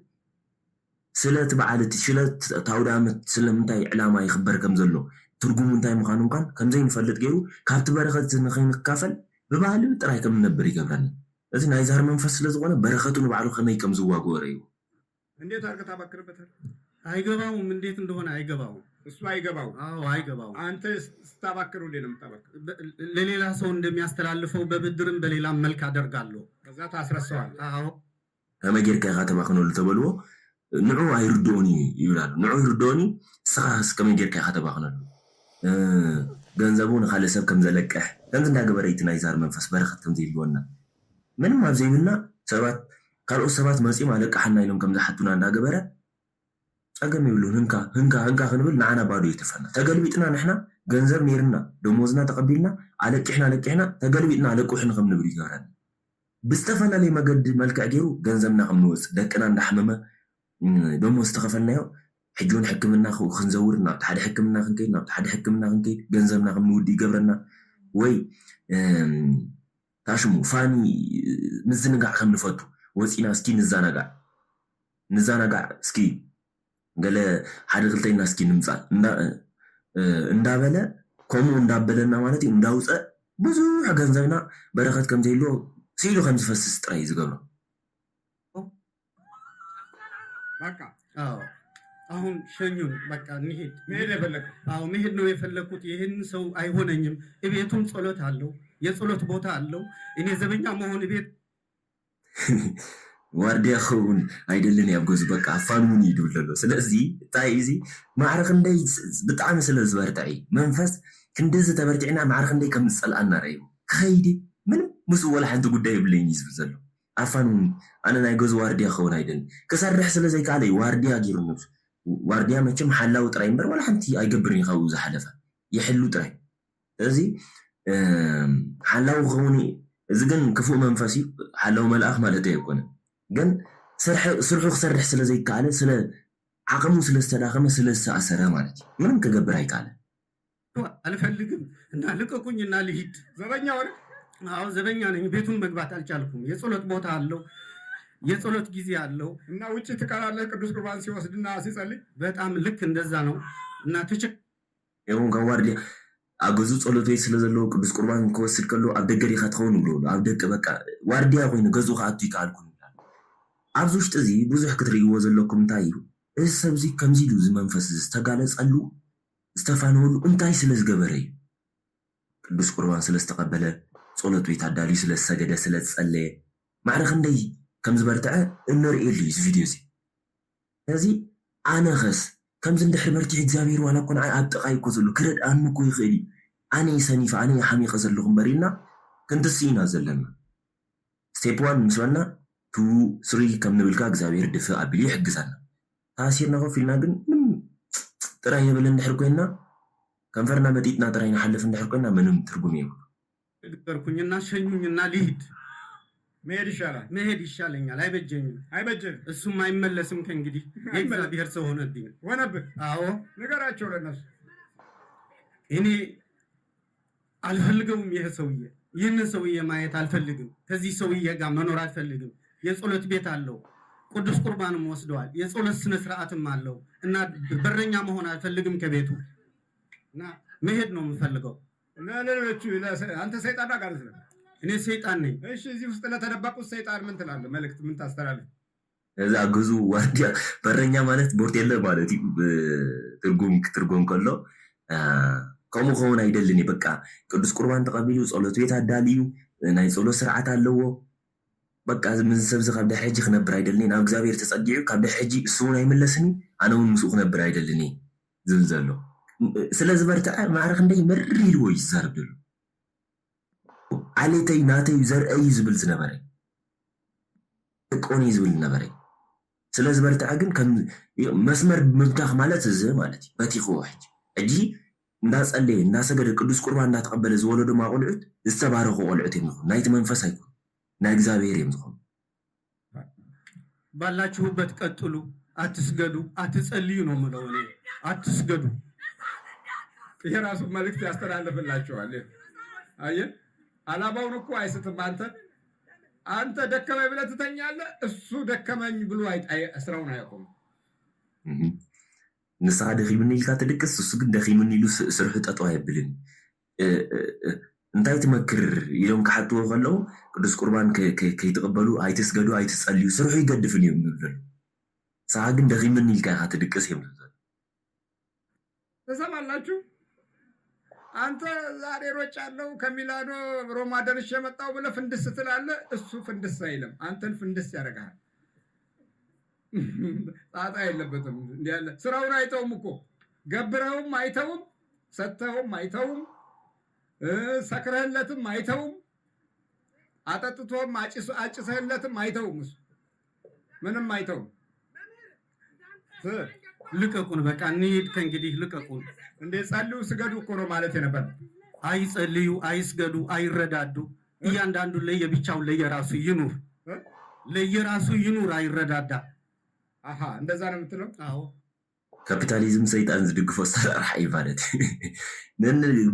ስለቲ በዓልቲ ስለቲ ኣውደ ዓመት ስለምንታይ ዕላማ ይኽበር ከም ዘሎ ትርጉሙ እንታይ ምዃኑ እንኳን ከምዘይ ንፈልጥ ገይሩ ካብቲ በረኸት ንኸይንካፈል ብባህሊ ጥራይ ከም ንነብር ይገብረኒ እዚ ናይ ዛር መንፈስ ስለዝኾነ በረከቱ ንባዕሉ ከመይ ከም ዝዋግወረ እዩ እንዴት አድርገህ ታባክርበታል አይገባውም እንዴት እንደሆነ አይገባውም እሱ አይገባው አዎ አይገባው አንተ ስታባክሩ እንዴት ነው የምታባክር ለሌላ ሰው እንደሚያስተላልፈው በብድርም በሌላም መልክ አደርጋለሁ ከዛ ታስረሳዋል አዎ ከመይ ጌርካ ኢኻ ተባክነሉ ተበልዎ ንዑ አይርድኦኒ ይብላሉ ንዑ ይርድኦኒ ስኻስ ከመይ ጌርካ ኢኻ ተባክነሉ ገንዘቡ ንካልእ ሰብ ከም ዘለቅሕ ከምዚ እንዳገበረ እቲ ናይ ዛር መንፈስ በረከት ከም ዘይብልወና ምንም ኣብ ዘይብልና ሰባት ካልኦት ሰባት መፂኦም ኣለቃሕና ኢሎም ከም ዝሓቱና እንዳገበረ ፀገም ይብሉን ህንካ ክንብል ንዓና ባዶ ይተፈና ተገልቢጥና ንሕና ገንዘብ ነይርና ደሞዝና ተቐቢልና ኣለቂሕና ተገልቢጥና ኣለቁሕን ከም ንብል ይገብረና ብዝተፈላለየ መገዲ መልክዕ ገይሩ ገንዘብና ከም ንወፅእ ደቅና እንዳሕመመ ደሞዝ ተኸፈልናዮ ሕጂ እውን ሕክምና ክንዘውር ናብቲ ሓደ ሕክምና ክንከይድ ገንዘብና ከም ንውዲ ይገብረና ወይ ታሽሙ ፋኒ ምዝንጋዕ ከም ንፈቱ ወፂና እስኪ ንዛናጋዕ እስኪ ገለ ሓደ ክልተይና እስኪ ንምፃእ እንዳበለ ከምኡ እንዳበለና ማለት እዩ እንዳውፀእ ብዙሕ ገንዘብና በረከት ከም ዘይልዎ ሲኢሉ ከም ዝፈስስ ጥራይ ዝገብሮ በቃ አሁን ሸኙን በቃ እንሂድ። መሄድ የፈለግኩት አዎ መሄድ ነው የፈለግኩት። ይህን ሰው አይሆነኝም። እቤቱም ጸሎት አለው፣ የጸሎት ቦታ አለው። እኔ ዘበኛ መሆን ቤት ዋርዲያ ኸውን አይደለን ያብገዙ በቃ አፋኑን ይዱለሎ። ስለዚ ታይ እዚ ማዕረኽ እንደይ ብጣዕሚ ስለ ዝበርትዒ መንፈስ ክንደዚ ተበርቲዕና ማዕረኽ እንደይ ከም ዝፀልአና ረዩ ከይዲ ምንም ምስ ወላ ሓንቲ ጉዳይ የብለኝ ይዝብል ዘሎ አፋኑን ኣነ ናይ ገዙ ዋርዲያ ኸውን አይደለን ክሰርሕ ስለ ዘይከኣለይ ዋርዲያ ገይሩ ነብሱ ዋርዲያ መቸም ሓላዊ ጥራይ እምበር ወላ ሓንቲ ኣይገብርን ይኸው ዝሓለፈ ይሕሉ ጥራይ እዚ ሓላዊ ኸውን እዚ ግን ክፉእ መንፈስ እዩ ሓላዊ መልኣኽ ማለት ኣይኮነን ግን ስርሑ ክሰርሕ ስለ ዘይከኣለ ስለ ዓቕሙ ስለ ዝተዳኸመ ስለ ዝተኣሰረ ማለት እዩ ምንም ክገብር ኣይከኣለን አልፈልግም እና ልቀቁኝና ልሂድ። ዘበኛ ሆነ? አዎ ዘበኛ ነኝ። ቤቱን መግባት አልቻልኩም። የጸሎት ቦታ አለው፣ የጸሎት ጊዜ አለው እና ውጭ ትቀራለህ ቅዱስ ቁርባን ሲወስድና ሲጸልይ። በጣም ልክ እንደዛ ነው እና ይሁን ከዋርዲያ ኣብ ገዙ ጸሎት ቤት ስለ ዘለዎ ቅዱስ ቁርባን ክወስድ ከሎ ኣብ ደገ ዲኻ ትኸውን ብሎ ኣብ ደገ በቃ ዋርዲያ ኮይኑ ገዙ ከኣቱ ይከኣልኩን ኣብዚ ውሽጢ እዚ ብዙሕ ክትርእይዎ ዘለኩም እንታይ እዩ እዚ ሰብ እዚ ከምዚ ኢሉ እዚ መንፈስ ዝተጋለፀሉ ዝተፋነወሉ እንታይ ስለ ዝገበረ እዩ ቅዱስ ቁርባን ስለ ዝተቐበለ ጸሎት ቤት ኣዳልዩ ስለ ዝሰገደ ስለ ዝጸለየ ማዕረኽ እንደይ ከም ዝበርትዐ እንሪኤሉ እዩ እዚ ቪድዮ እዚ ስለዚ ኣነ ኸስ ከምዚ እንድሕር መርቲዕ እግዚኣብሔር ዋላ እኮ ንዓይ ኣብ ጥቓይ እኮ ዘሎ ክረድኣኒ እኮ ይኽእል እዩ ኣነ ሰኒፈ ኣነ ሓሚቐ ዘለኹ እምበር ኢልና ክንትስኢና ዘለና ስቴፕ ዋን ምስ በልና ቱ ስሪ ከም ንብልካ እግዚኣብሔር ድፍእ ኣቢሉ ይሕግዘና ታሲርና ኮፍ ኢልና ግን ጥራይ የብል እንድሕር ኮይና ከንፈርና መጢጥና ጥራይ ንሓልፍ እንድሕር ኮይና ምንም ትርጉም የብሉ ነገርኩኝና ሸኙኝና ልሂድ። መሄድ ይሻለኛል። አይበጀኝም። እሱም አይመለስም ከእንግዲህ የእግዚአብሔር ሰው ሆነብህ። አዎ ንገራቸው ለነሱ። እኔ አልፈልገውም። ይህንን ሰውዬ ማየት አልፈልግም። ከዚህ ሰውዬ ጋር መኖር አልፈልግም። የጸሎት ቤት አለው፣ ቅዱስ ቁርባንም ወስደዋል፣ የጸሎት ስነ ስርዓትም አለው እና በረኛ መሆን አልፈልግም ከቤቱ እና መሄድ ነው የምፈልገው። ለሌሎቹ አንተ ሰይጣን ጋር ነው። እኔ ሰይጣን ነኝ። እሺ እዚህ ውስጥ ለተደበቁት ሰይጣን ምን ትላለህ? መልእክት ምን ታስተላልፍ? እዛ ገዙ ዋርዲያ በረኛ ማለት ቦርቴለ ማለት ትርጉም ከሎ ከምኡ ከውን አይደልን በቃ ቅዱስ ቁርባን ተቀቢሉ ጸሎት ቤት ኣዳልዩ ናይ ጸሎት ስርዓት ኣለዎ በቃ ምን ሰብ ዚ ካብ ዳሕ ሕጂ ክነብር አይደልን ናብ እግዚአብሔር ተጸጊዑ ካብ ዳሕ ሕጂ እሱ እውን ኣይመለስኒ ኣነ እውን ምስኡ ክነብር አይደልን ዝብል ዘሎ ስለ ዝበርትዐ ማዕረኽ እንደይ መሪ ኢልዎ ይዛረብ ዘሎ ዓሌተይ ናተይ ዘርአይ ዝብል ዝነበረ ቆኒ ዝብል ነበረ ስለ ዝበርትዐ ግን ከም መስመር ምብታኽ ማለት እዚ ማለት እዩ በቲኽዎ ሕጂ እንዳጸለየ እንዳሰገደ ቅዱስ ቁርባን እንዳተቀበለ ዝወለዱ ቆልዑት ዝተባረኹ ቆልዑት እዮም ዝኾኑ ናይቲ መንፈስ ኣይኮኑ ናይ እግዚአብሔር እዮም ዝኾኑ። ባላችሁበት ቀጥሉ፣ አትስገዱ፣ አትጸልዩ ነው የምለው እኔ። አትስገዱ። ይሄ ራሱ መልእክት ያስተላልፍላችኋል። አየህ አላማውን እኮ አይስትም። አንተ ደከመኝ ብለህ ትተኛለህ፣ እሱ ደከመኝ ብሎ ስራውን አያቆም። ንስኻ ደኺሙኒ ኢልካ ትድቅስ፣ እሱ ግን ደኺሙኒ ኢሉ ስርሑ ጠጠው ኣይብልን። እንታይ ትመክር ኢሎም ክሓትዎ ከለዉ ቅዱስ ቁርባን ከይትቕበሉ ኣይትስገዱ ኣይትጸልዩ ስርሑ ይገድፍን እዮም ዝብሉ። ንስኻ ግን ደኺሙኒ ኢልካ ኢኻ ትድቅስ እዮም ዝብሉ። ትሰማላችሁ? አንተ ዛሬ ሮጫለሁ ከሚላኖ ሮማ ደርሼ መጣሁ ብለህ ፍንድስ ትላለህ፣ እሱ ፍንድስ አይልም፣ አንተን ፍንድስ ያደርግሃል። ጣጣ የለበትም። እንዲህ ያለ ስራውን አይተውም እኮ ገብረውም አይተውም፣ ሰተውም አይተውም፣ ሰክረህለትም አይተውም፣ አጠጥቶም አጭሰህለትም አይተውም። እሱ ምንም አይተውም። ልቀቁን፣ በቃ እንሂድ ከእንግዲህ ልቀቁን። እንዴ ጸልዩ ስገዱ እኮ ነው ማለት የነበር። አይጸልዩ፣ አይስገዱ፣ አይረዳዱ። እያንዳንዱ ለየብቻው ለየራሱ ይኑር፣ ለየራሱ ይኑር፣ አይረዳዳ። አሃ እንደዛ ነው የምትለው? አዎ ካፒታሊዝም ሰይጣን ዝድግፎ አሰራርሓ እዩ ማለት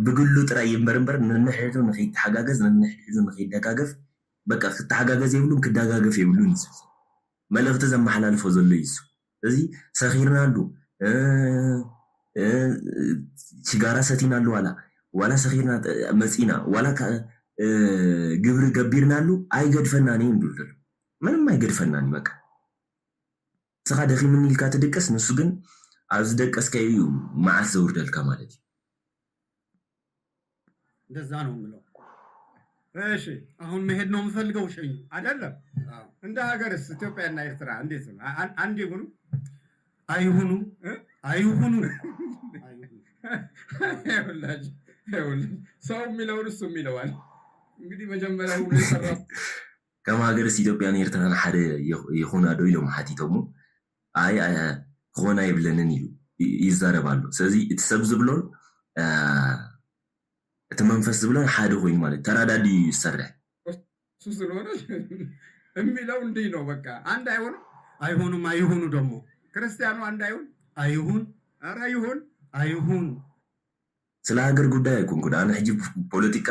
ብግሉ ጥራይ ይምበርምበር ንንሕቱ ንከይተሓጋገዝ ንንሕቱ ንከይደጋገፍ በቃ ክትሓጋገዝ የብሉን ክደጋገፍ የብሉን መልእኽቲ ዘመሓላልፎ ዘሎ እዩ። ስለዚ ሰኺርናሉ ሲጋራ ሰቲናሉ ዋላ ሰኺርና መፂና ዋላ ግብሪ ገቢርናሉ ኣይገድፈናን እዩ ንብል ዘሎ ምንም ኣይገድፈናን በቃ ስኻ ደኺምኒ ኢልካ ትድቀስ ንሱ ግን ኣብዚ ደቀስከዩ መዓት ዘውርደልካ ማለት እዩ እንደዛ ነው የምለው። እሺ አሁን መሄድ ነው የምፈልገው። ሸኝ አይደለም እንደ ሀገርስ ኢትዮጵያና ኤርትራ እንዴት ነው? አንድ ይሁኑ አይሁኑ አይሁኑ ሰው የሚለውን እሱ የሚለዋል። እንግዲህ መጀመሪያ ሁሉ የሰራው ከም ሃገርስ ኢትዮጵያን ኤርትራን ሓደ ይኹና ዶ ኢሎም ሓቲቶሙ ኣይ ክኾን ኣይብለንን ኢሉ ይዛረባሉ። ስለዚ እቲ ሰብ ዝብሎን እቲ መንፈስ ዝብሎን ሓደ ኮይኑ ማለት ተራዳዲ ይሰርሕ እሱ ስለሆነ የሚለው እንዲህ ነው። በቃ አንድ አይሆንም አይሆኑም አይሁኑ ደግሞ ክርስቲያኑ አንድ አይሁን አይሁን ኧረ ይሁን አይሁን ስለ ሃገር ጉዳይ ኣይኮንኩን ኣነ ሕጂ ፖለቲካ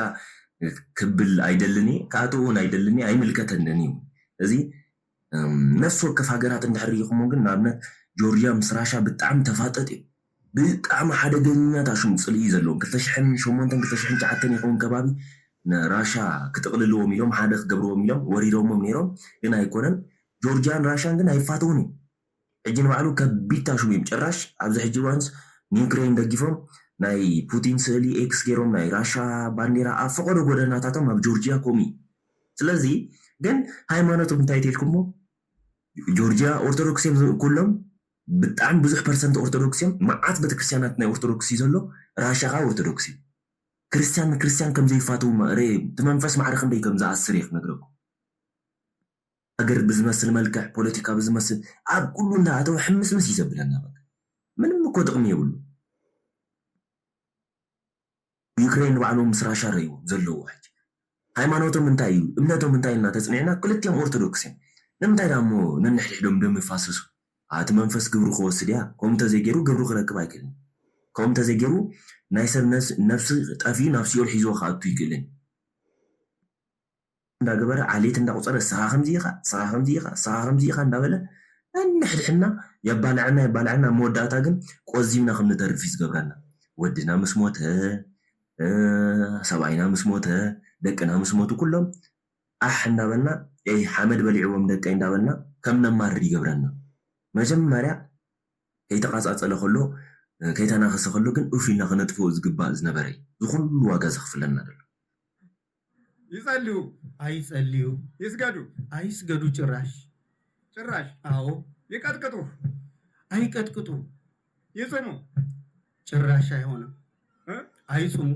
ክብል ኣይደልኒ ካኣቶ እውን ኣይደልኒ ኣይምልከተንን እዩ እዚ ነፍሲ ወከፍ ሃገራት እንድሕር ኢኹሞ ግን ንኣብነት ጆርጅያ ምስ ራሻ ብጣዕሚ ተፋጠጥ እዩ ብጣዕሚ ሓደገኛት ኣሽሙፅል እዩ ዘለዎም 2008 2009 ይኸውን ከባቢ ንራሻ ክጥቕልልዎም ኢሎም ሓደ ክገብርዎም ኢሎም ወሪዶሞም ነይሮም ግን ኣይኮነን ጆርጅያን ራሻን ግን ኣይፋተውን እዩ ሕጂ ንባዕሉ ከቢድ ታሽሙ እዮም ጭራሽ ኣብዚ ሕጂ ዋንስ ንዩክሬን ደጊፎም ናይ ፑቲን ስእሊ ኤክስ ገይሮም ናይ ራሻ ባንዴራ ኣብ ፈቐዶ ጎደናታቶም ኣብ ጆርጅያ ኮሚ ስለዚ ግን ሃይማኖቶም እንታይ ተልኩሞ ጆርጅያ ኦርቶዶክስ እዮም ኩሎም ብጣዕሚ ብዙሕ ፐርሰንት ኦርቶዶክስ እዮም መዓት ቤተክርስትያናት ናይ ኦርቶዶክስ እዩ ዘሎ ራሻ ካ ኦርቶዶክስ እዩ ክርስቲያን ንክርስቲያን ከም ዘይፋተው ርአ ትመንፈስ ማዕረ ክንደይ ከም ዝኣስር እየ ክነግረኩም ሃገር ብዝመስል መልክዕ ፖለቲካ ብዝመስል ኣብ ኩሉ እንዳኣተው ሕምስምስ ይዘብለና በቃ ምንም እኮ ጥቕሚ የብሉ ዩክሬን ባዕሎም ምስ ራሻ ረይዎ ዘለዎ ሕጂ ሃይማኖቶም እንታይ እዩ እምነቶም እንታይ ኢና ተፅኒዕና ክልቲኦም ኦርቶዶክስ እዮም ንምንታይ ዳ እሞ ነንሕድሕዶም ደም ይፋሰሱ እቲ መንፈስ ግብሩ ክወስድ እያ ከምኡ እንተዘይገይሩ ግብሩ ክረክብ ኣይክእልን ከምኡ እንተዘይገይሩ ናይ ሰብ ነፍሲ ጠፊዩ ናብ ሲኦል ሒዝዎ ከኣቱ ይክእልን እንዳገበረ ዓሌት እንዳቁፀረ ስኻ ከምዚ ኢኻ ስኻ ከምዚ ኢኻ ስኻ ከምዚ ኢኻ እንዳበለ ነንሕድሕና የባልዐና መወዳእታ ግን ቆዚምና ከም ንተርፍ እዩ ዝገብረና ወድና ምስ ሞተ ሰብኣይና ምስ ሞተ ደቅና ምስ ሞቱ ኩሎም ኣሕ እንዳበልና ሓመድ በሊዕዎም ደቀይ እንዳበልና ከም ነማርር ይገብረና መጀመርያ ከይተቃፃፀለ ከሎ ከይተናኸሰ ከሎ ግን እፍ ኢልና ክነጥፍኦ ዝግባእ ዝነበረ ዝኩሉ ዋጋ ዘኽፍለና ደሎ ይጸልዩ አይጸልዩ ይስገዱ አይስገዱ ጭራሽ ጭራሽ አዎ ይቀጥቅጡ አይቀጥቅጡ ይጽሙ ጭራሽ አይሆንም አይጽሙ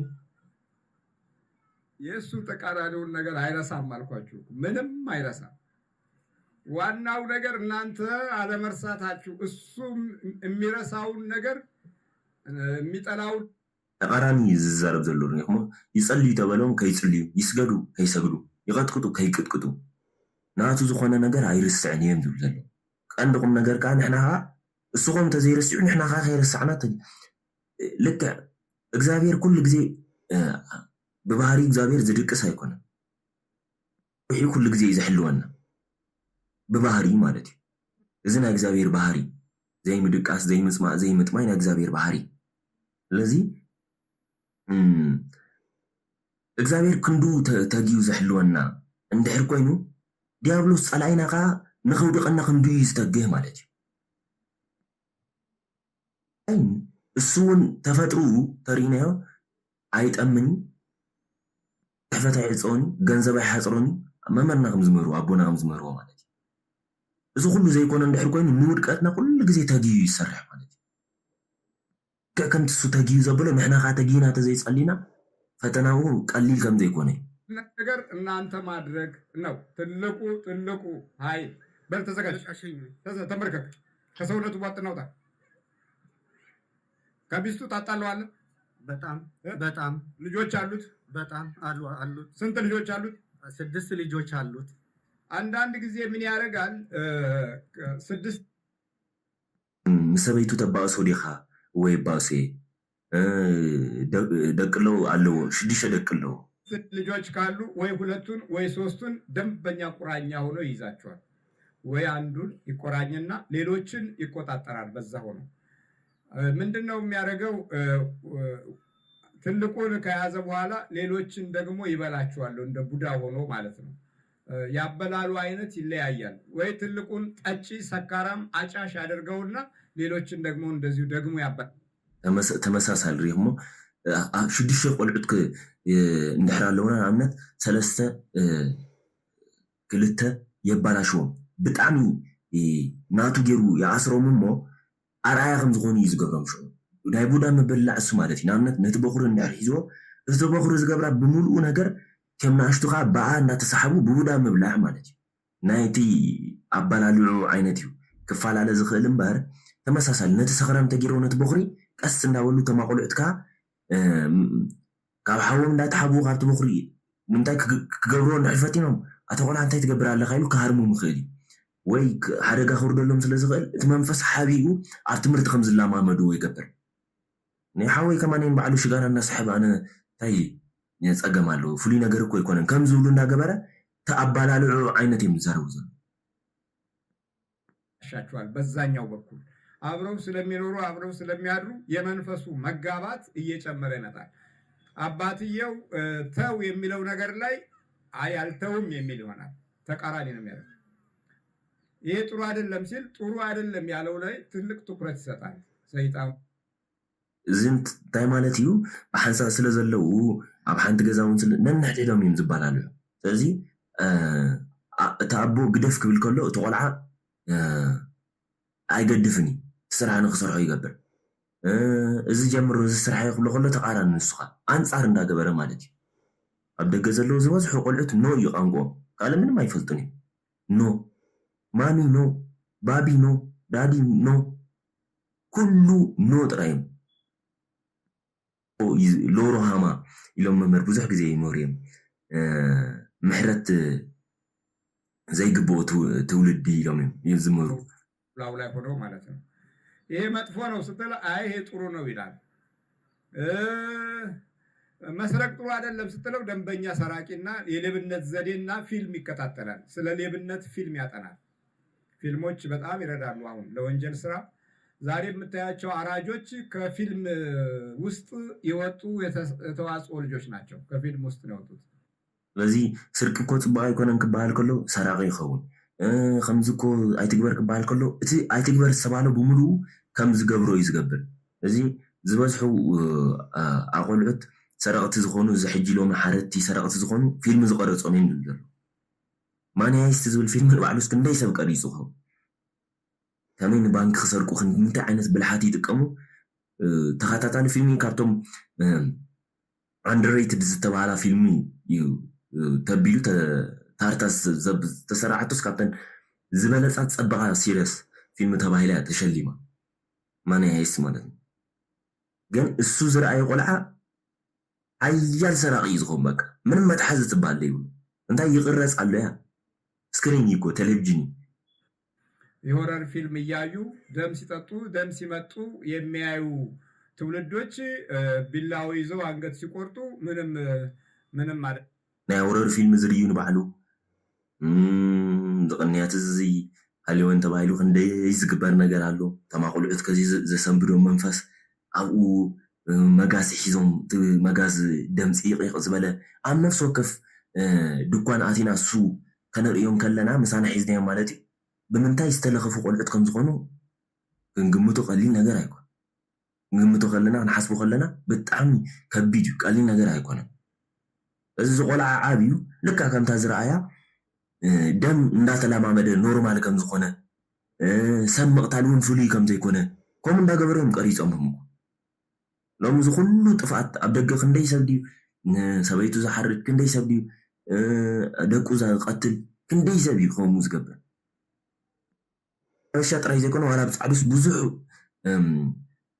የእሱ ተቃራኒውን ነገር አይረሳም አልኳችሁ ምንም አይረሳም ዋናው ነገር እናንተ አለመርሳታችሁ እሱ የሚረሳውን ነገር የሚጠላውን ተቃራኒ ዝዛረብ ዘሎ ነው ይጸልዩ ተበሎም ከይጽልዩ ይስገዱ ከይሰግዱ ይቀጥቅጡ ከይቅጥቅጡ ናቱ ዝኾነ ነገር አይርስዕን እዮም ዝብል ዘሎ ቀንድኩም ነገር ካ ንሕና እሱኹም ተዘይርስዑ ንሕና ካ ከይርስዕና ልክ እግዚአብሔር ኩሉ ግዜ ብባህሪ እግዚአብሔር ዝድቅስ ኣይኮነን ውሒ ኩሉ ግዜ ይዝሕልወና ብባህሪ ማለት እዩ እዚ ናይ እግዚአብሔር ባህሪ ዘይምድቃስ ዘይምፅማዕ ዘይምጥማይ ናይ እግዚአብሔር ባህሪ ስለዚ እግዚአብሔር ክንዱ ተጊዩ ዘሕልወና እንድሕር ኮይኑ ዲያብሎስ ፀላይና ካ ንኸውድቐና ክንዱ እዩ ዝተግህ ማለት እዩ እሱ እውን ተፈጥሩ ተሪእናዮ ኣይጠምኒ ሕፈት ኣይዕፀወኒ ገንዘብ ኣይሓፅሮኒ መመርና ከም ዝመርዎ ኣቦና ከም ዝመርዎ ማለት እዩ እዚ ኩሉ ዘይኮነ እንድሕር ኮይኑ ንውድቀትና ኩሉ ግዜ ተጊዩ ይሰርሕ ማለት እዩ ከምቲ እሱ ተጊዩ ዘበሎ ንሕና ካ ተጊና ተዘይፀሊና ፈተናው ቀሊል ከም ዘይኮነ ነገር እናንተ ማድረግ ነው ትልቁ ኃይል በል ተዘጋጅ ተመርከክ ከሰውነቱ ቧጥ ናውጣ ከቢስቱ ታጣለዋለህ በጣም ልጆች አሉት በጣም አሉት ስንት ልጆች አሉት 6 ልጆች አሉት አንዳንድ ጊዜ ምን ያደርጋል 6 ሰበይቱ ተባእሶ ዲኻ ወይ ባሴ ደቅለው አለው 6 ደቅለው ልጆች ካሉ ወይ ሁለቱን ወይ ሶስቱን ደንበኛ ቁራኛ ሆኖ ይይዛቸዋል ወይ አንዱን ይቆራኝና ሌሎችን ይቆጣጠራል በዛ ሆኖ ምንድነው የሚያደርገው ትልቁን ከያዘ በኋላ ሌሎችን ደግሞ ይበላቸዋል እንደ ቡዳ ሆኖ ማለት ነው ያበላሉ አይነት ይለያያል። ወይ ትልቁን ጠጪ ሰካራም አጫሽ ያደርገውና ሌሎችን ደግሞ እንደዚሁ ደግሞ ያበላል። ተመሳሳሊ ሪሞ ሽዱሽተ ቆልዑት እንድሕር ኣለውና ንኣብነት ሰለስተ ክልተ የባላሽዎም ብጣዕሚ ናቱ ገይሩ ይኣስሮም እሞ ኣርኣያ ከም ዝኾኑ እዩ ዝገብሮም ሽዑ ናይ ቡዳ ምብላዕ እሱ ማለት እዩ ንኣብነት ነቲ በኩሪ እንድሕር ሒዝዎ እቲ በኩሪ ዝገብራ ብምሉኡ ነገር ከም ናሽቱኻ በኣ እናተሰሓቡ ብቡዳ ምብላዕ ማለት እዩ ናይቲ ኣባላልዑ ዓይነት እዩ ክፈላለ ዝኽእል እምበር ተመሳሳሊ ነቲ ሰኽራም ተገይረው ነቲ በኩሪ ቀስ እንዳበሉ ተማቆልዑትካ ካብ ሓዎም እንዳተሓብኡ ካብቲ በኩሪ ንምንታይ ክገብርዎ እንድሕር ኣተ ቆልዓ እንታይ ትገብር ኣለካ ኢሉ ክሃርሙ ምኽእል እዩ ወይ ሓደጋ ክውርደሎም ስለ ዝኽእል እቲ መንፈስ ሓቢኡ ኣብ ትምህርቲ ከም ዝለማመድዎ ይገብር ናይ ሓወይ ከማነይን ባዕሉ ሽጋራ እናስሕብ ኣነ እንታይ ፀገም ኣለዎ ፍሉይ ነገር እኮ ኣይኮነን ከም ዝብሉ እንዳገበረ ተኣባላልዑ ዓይነት እዮም ዝዛረቡ ዘሎ ሻቸዋል በዛኛው በኩል አብረው ስለሚኖሩ አብረው ስለሚያድሩ የመንፈሱ መጋባት እየጨመረ ይመጣል። አባትየው ተው የሚለው ነገር ላይ አይ አልተውም የሚል ይሆናል። ተቃራኒ ነው የሚያደርገው። ይሄ ጥሩ አይደለም ሲል ጥሩ አይደለም ያለው ላይ ትልቅ ትኩረት ይሰጣል ሰይጣን። ዝንት ታይ ማለት እዩ ብሓንሳ ስለ ዘለው ኣብ ሓንቲ ገዛ እውን ስለ ነንሕድሕዶም እዮም ዝባላሉ ስለዚ እቲ ኣቦ ግደፍ ክብል ከሎ እቲ ቆልዓ ኣይገድፍን እዩ ስራሕ ንክሰርሖ ይገብር እዚ ጀምሮ እዚ ስራሕ ይክብሎ ከሎ ተቃራኒ ንሱኻ ኣንፃር እንዳገበረ ማለት እዩ ኣብ ደገ ዘለው ዝበዝሑ ቆልዑት ኖ እዩ ቋንቋኦም ካልእ ምንም ኣይፈልጡን እዩ ኖ ማሚ ኖ ባቢ ኖ ዳዲ ኖ ኩሉ ኖ ጥራዮም ሎሮ ሃማ ኢሎም መምህር ብዙሕ ግዜ ይመሩ እዮም ምሕረት ዘይግብኦ ትውልዲ ኢሎም እዮም ይዝመሩ ላው ላይ ሆኖ ማለት ነው። ይሄ መጥፎ ነው ስትል አይ ይሄ ጥሩ ነው ይላል። መስረቅ ጥሩ አይደለም ስትለው ደንበኛ ሰራቂና የሌብነት ዘዴና ፊልም ይከታተላል። ስለ ሌብነት ፊልም ያጠናል። ፊልሞች በጣም ይረዳሉ። አሁን ለወንጀል ስራ ዛሬ የምታያቸው አራጆች ከፊልም ውስጥ የወጡ የተዋጽኦ ልጆች ናቸው። ከፊልም ውስጥ ነው የወጡት። ስለዚህ ስርቂ እኮ ፅቡቅ ኣይኮነን ክበሃል ከሎ ሰራቂ ይኸውን ከምዚ እኮ ኣይትግበር ክበሃል ከሎ እቲ ኣይትግበር ዝተባሃለ ብምሉኡ ከም ዝገብሮ እዩ ዝገብር እዚ ዝበዝሑ ኣቆልዑት ሰረቕቲ ዝኾኑ እዚ ሕጂ ሎሚ ሓረቲ ሰረቕቲ ዝኾኑ ፊልሚ ዝቀረፆም እዮም ዝብል ዘሎ ማንያይስቲ ዝብል ፊልሚ ንባዕሉስ ክንደይ ሰብ ቀሪፁ ኸ ከመይ ንባንኪ ክሰርቁ ክንታይ ዓይነት ብልሓት ይጥቀሙ ተኸታታሊ ፊልሚ ካብቶም አንደርሬትድ ዝተባሃላ ፊልሚ እዩ ተቢሉ ታርታ ተሰራዓቶስ ካብተን ዝበለፃት ፀበቃ ሲሪየስ ፊልም ተባሂላ ተሸሊማ ማንያይስ ማለት ነው ግን እሱ ዝረኣየ ቆልዓ ሓያል ሰራቂ እዩ ዝኸውን በቃ ምንም መትሓዚ ትባሃል ዘይብሉ እንታይ ይቅረፅ ኣሎ ያ ስክሪን እኮ ቴሌቪዥን የሆረር ፊልም እያዩ ደም ሲጠጡ ደም ሲመጡ የሚያዩ ትውልዶች ቢላው ይዘው አንገት ሲቆርጡ ምንም ማለት ናይ ሆረር ፊልም ዝርዩ ንባዕሉ ዝቕንያት እዚ ሃሊወን ተባሂሉ ክንደይ ዝግበር ነገር ኣሎ ተማቆልዑት ከዚ ዘሰንብዶም መንፈስ ኣብኡ መጋዝ ሒዞም መጋዝ ደምፂ ይቕይቕ ዝበለ ኣብ ነፍሲ ወከፍ ድኳን ኣቲና እሱ ከነሪኦም ከለና ምሳና ሒዝናዮም ማለት እዩ ብምንታይ ዝተለኸፉ ቆልዑት ከም ዝኾኑ ክንግምቶ ቀሊል ነገር ኣይኮነ ክንግምቶ ከለና ንሓስቦ ከለና ብጣዕሚ ከቢድ እዩ ቀሊል ነገር ኣይኮነን እዚ ቆልዓ ዓብዩ ልካ ከምታ ዝረኣያ ደም እንዳተለማመደ ኖርማል ከም ዝኾነ ሰብ ምቕታል እውን ፍሉይ ከም ዘይኮነ ከምኡ እንዳገበሮም ቀሪፆም ሎሚ እዚ ኩሉ ጥፍኣት ኣብ ደገ ክንደይ ሰብ ድዩ ሰበይቱ ዝሓርድ ክንደይ ሰብ ድዩ ደቁ ዝቐትል ክንደይ ሰብ እዩ ከምኡ ዝገብር ረሻ ጥራይ ዘይኮነ ዋላ ብፃዕዱስ ብዙሕ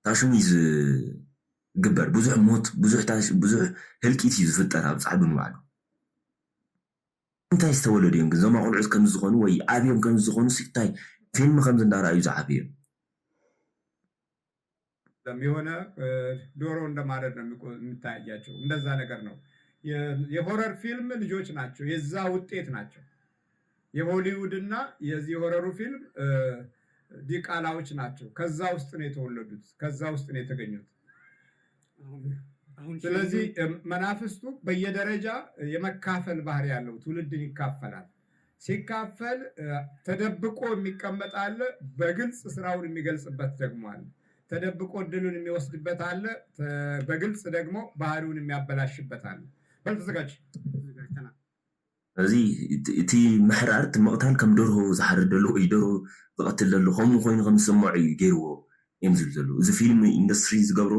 ታሽሙ እዩ ዝግበር ብዙሕ ሞት ብዙሕ ህልቂት እዩ ዝፍጠር ኣብ ፃዕዱ ንባዕሉ እንታይ ዝተወለዱ እዮም ግን ዞም ቆልዑት ከም ዝኾኑ ወይ ዓብዮም ከም ዝኾኑ ሲታይ ፊልም ከምዚ እንዳረኣዩ ዝዓብዮም የሆነ ዶሮ እንደማረድ ነው የሚታያቸው እንደዛ ነገር ነው። የሆረር ፊልም ልጆች ናቸው የዛ ውጤት ናቸው። የሆሊውድ እና የዚህ የሆረሩ ፊልም ዲቃላዎች ናቸው። ከዛ ውስጥ ነው የተወለዱት ከዛ ውስጥ ነው የተገኙት። ስለዚህ መናፍስቱ በየደረጃ የመካፈል ባህሪ ያለው ትውልድን ይካፈላል። ሲካፈል ተደብቆ የሚቀመጥ አለ፣ በግልጽ ስራውን የሚገልጽበት ደግሞ አለ። ተደብቆ እድሉን የሚወስድበት አለ፣ በግልጽ ደግሞ ባህሪውን የሚያበላሽበት አለ። በልተዘጋጅ እዚ እቲ ምሕራር እቲ ምቕታል ከም ደርሆ ዝሓርድ ዘሎ ወይ ደርሆ ዝቐትል ዘሎ ከምኡ ኮይኑ ከም ዝስምዖ እዩ ገይርዎ እዮም ዝብል ዘለዉ እዚ ፊልም ኢንዱስትሪ ዝገብሮ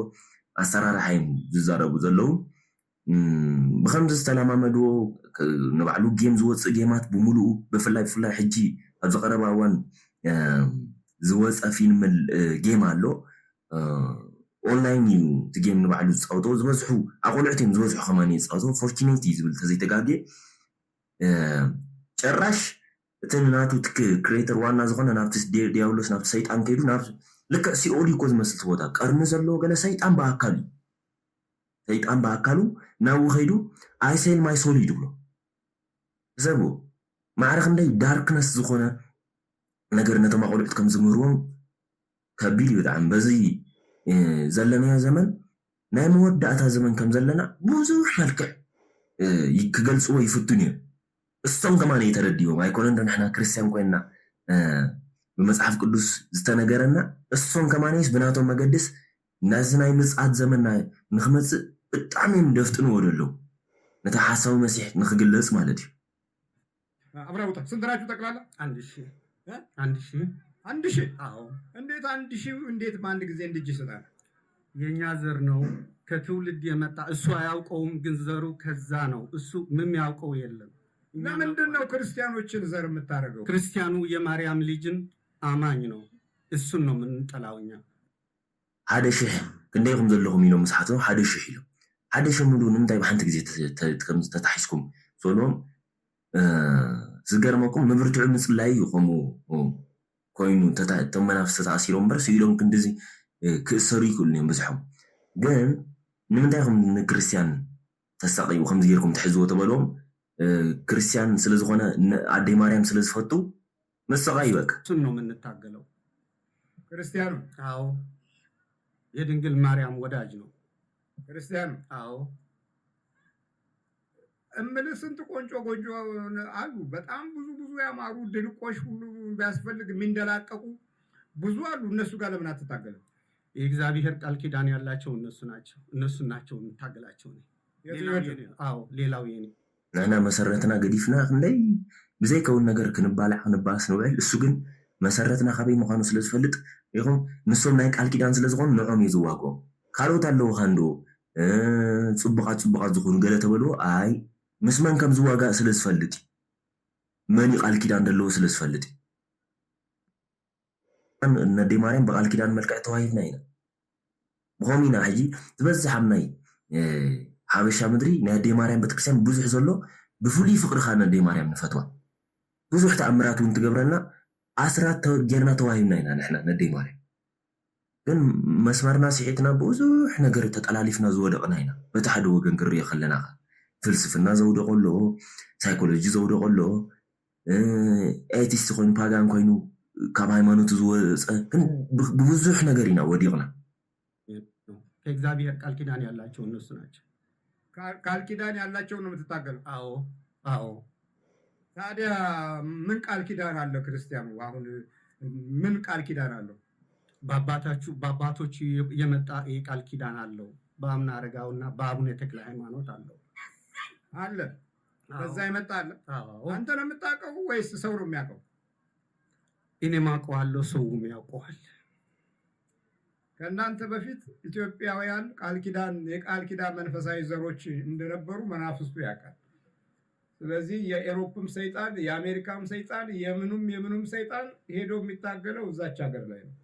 ኣሰራርሓ እዮም ዝዛረቡ ዘለዉ ብከምዚ ዝተለማመድዎ ንባዕሉ ጌም ዝወፅእ ጌማት ብምሉኡ ብፍላይ ሕጂ ኣብ ዝቐረባ እዋን ዝወፀ ፊልም ጌም ኣሎ ኦንላይን እዩ እቲ ጌም ንባዕሉ ዝፃወቶ ዝበዝሑ ኣቆልዑት እዮም ዝበዝሑ ከማኒ ዝፃወቶ ፎርቹኔት እዩ ዝብል ተዘይተጋግየ ጭራሽ እቲ ናቱ ክሬተር ዋና ዝኾነ ናብቲ ዲያብሎስ ናብቲ ሰይጣን ከይዱ ልክዕ ሲኦል እኮ ዝመስል ቦታ ቀርኒ ዘለዎ ገለ ሰይጣን ብኣካሉ ሰይጣን ብኣካሉ ናብኡ ከይዱ ኣይሴል ማይ ሶል ይድብሎ ዘብዎ ማዕረ ክንደይ ዳርክነስ ዝኾነ ነገር ነቶም ኣቆልዑት ከም ዝምህርዎም ከቢድ እዩ ብጣዕሚ በዚ ዘለናዮ ዘመን ናይ መወዳእታ ዘመን ከም ዘለና ብዙሕ መልክዕ ክገልፅዎ ይፍቱን እዮም እሶም ከማን የተረድዮም ኣይኮነን ንሕና ክርስቲያን ኮይንና ብመፅሓፍ ቅዱስ ዝተነገረና እሶም ከማንስ ብናቶም መገድስ ናዚ ናይ ምፅዓት ዘመን ንክመፅእ ብጣዕሚ እዮም ደፍጥንዎ ደለዉ ነታ ሓሳዊ መሲሕ ንክግለፅ ማለት እዩ አብራውታ ስንት ናችሁ ጠቅላላ? 1000 አዎ። እንዴት 1000 እንዴት በአንድ ጊዜ እንድጅ ይሰጣል? የኛ ዘር ነው ከትውልድ የመጣ እሱ አያውቀውም፣ ግን ዘሩ ከዛ ነው። እሱ ምንም ያውቀው የለም። ለምንድን ነው ክርስቲያኖችን ዘር የምታደርገው? ክርስቲያኑ የማርያም ልጅን አማኝ ነው። እሱን ነው የምንጠላውኛ። 1000 ክንደይኩም ዘለኹም ኢሎም መስሓቶ 1000 ኢሎም 1000 ሙሉ ንምንታይ ብሓንቲ ግዜ ተታሒዝኩም ሰሎም ዝገርመኩም ምብርትዑ ምፅላይ እዩ ከምኡ ኮይኑ እቶም መናፍስቲ ተኣሲሮም እምበር ስኢሎም ክንዲዚ ክእሰሩ ይክእሉ እዮም ብዙሖም ግን ንምንታይ ከም ንክርስቲያን ተሳቂቡ ከምዚ ጌርኩም ትሕዝዎ ተበልዎም ክርስቲያን ስለዝኾነ ኣደይ ማርያም ስለዝፈቱ መሰቃይ ይበቃ እሱን ነው የምንታገለው። ክርስቲያኑ አዎ የድንግል ማርያም ወዳጅ ነው ክርስቲያኑ። አዎ እምልህ ስንት ቆንጆ አሉ። በጣም ብዙ ያማሩ ድንቆሽ ሁሉ ቢያስፈልግ የሚንደላቀቁ ብዙ አሉ። እነሱ ጋር ለምን አትታገልም? የእግዚአብሔር ቃል ኪዳን ያላቸው እነሱ ናቸው የምታገላቸው። አዎ ሌላው የኔ ንሕና መሰረትና ገዲፍና ክንደይ ብዘይከውን ነገር ክንባላዕ ክንባስ ንውዕል እሱ ግን መሰረትና ካበይ ምዃኑ ስለዝፈልጥ ይኹም ንሶም ናይ ቃል ኪዳን ስለዝኾኑ ንዖም እዩ ዝዋግኦም። ካልኦት ኣለዉ ካንዶ ፅቡቃት ዝኾኑ ገለ ተበልዎ ኣይ ምስ መን ከም ዝዋጋእ ስለዝፈልጥ መን ቃል ኪዳን ዘለዎ ስለዝፈልጥ ነደይ ማርያም ብቃል ኪዳን መልክዕ ተዋሂብና ኢና ብኸምኡ ኢና ሕጂ ዝበዝሕ ኣብ ናይ ሓበሻ ምድሪ ናይ ኣደይ ማርያም ቤተክርስትያን ብዙሕ ዘሎ ብፍሉይ ፍቅርካ ነደይ ማርያም ንፈትዋ ብዙሕ ተኣምራት እውን ትገብረና ኣስራት ጌርና ተዋሂብና ኢና ንሕና ነደይ ማርያም ግን መስመርና ስሒትና ብዙሕ ነገር ተጠላሊፍና ዝወደቕና ኢና በቲ ሓደ ወገን ክሪኦ ከለና ፍልስፍና ዘውደቀሎ ሳይኮሎጂ ዘውደቀሎ ኤቲስት ኮይኑ ፓጋን ኮይኑ ካብ ሃይማኖት ዝወፀ ግን ብብዙሕ ነገር ኢና ወዲቕና። ከእግዚአብሔር ቃል ኪዳን ያላቸው እነሱ ናቸው። ቃል ኪዳን ያላቸው ነው የምትታገለው? አዎ። ታዲያ ምን ቃል ኪዳን አለ ክርስቲያኑ? አሁን ምን ቃል ኪዳን አለው? በአባቶቹ የመጣ የቃል ኪዳን አለው። በአቡነ አረጋውና በአቡነ ተክለ ሃይማኖት አለ። በዛ ይመጣ አለ። አንተ ነው የምታውቀው ወይስ ሰው ነው የሚያውቀው? እኔም አውቀዋለሁ፣ ሰውም ያውቀዋል። ከእናንተ በፊት ኢትዮጵያውያን የቃል ኪዳን መንፈሳዊ ዘሮች እንደነበሩ መናፍስቱ ያውቃል። ስለዚህ የኤሮፕም ሰይጣን የአሜሪካም ሰይጣን የምኑም ሰይጣን ሄዶ የሚታገለው እዛች ሀገር ላይ ነው።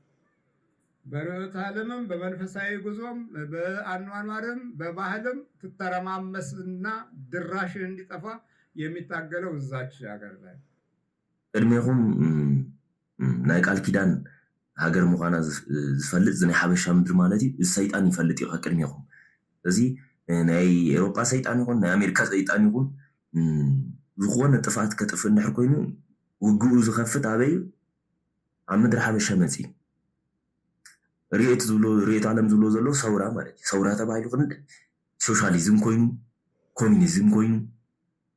በርዕዮተ ዓለምም በመንፈሳዊ ጉዞም በአኗኗርም በባህልም ትተረማመስና ድራሽህ እንዲጠፋ የሚታገለው እዛች ሀገር ላይ። ቅድሜኹም ናይ ቃል ኪዳን ሃገር ምዃና ዝፈልጥ ናይ ሓበሻ ምድሪ ማለት እዩ እዚ ሰይጣን ይፈልጥ እዩ ቅድሜኹም። እዚ ናይ ኤሮጳ ሰይጣን ይኹን ናይ ኣሜሪካ ሰይጣን ይኹን ዝኾነ ጥፋት ከጥፍ እንድሕር ኮይኑ ውግኡ ዝኸፍት ኣበይ እዩ? ኣብ ምድሪ ሓበሻ መፂ ርኤት ዓለም ዝብሎ ዘሎ ሰውራ ማለት እዩ። ሰውራ ተባሂሉ ክንደ ሶሻሊዝም ኮይኑ ኮሚኒዝም ኮይኑ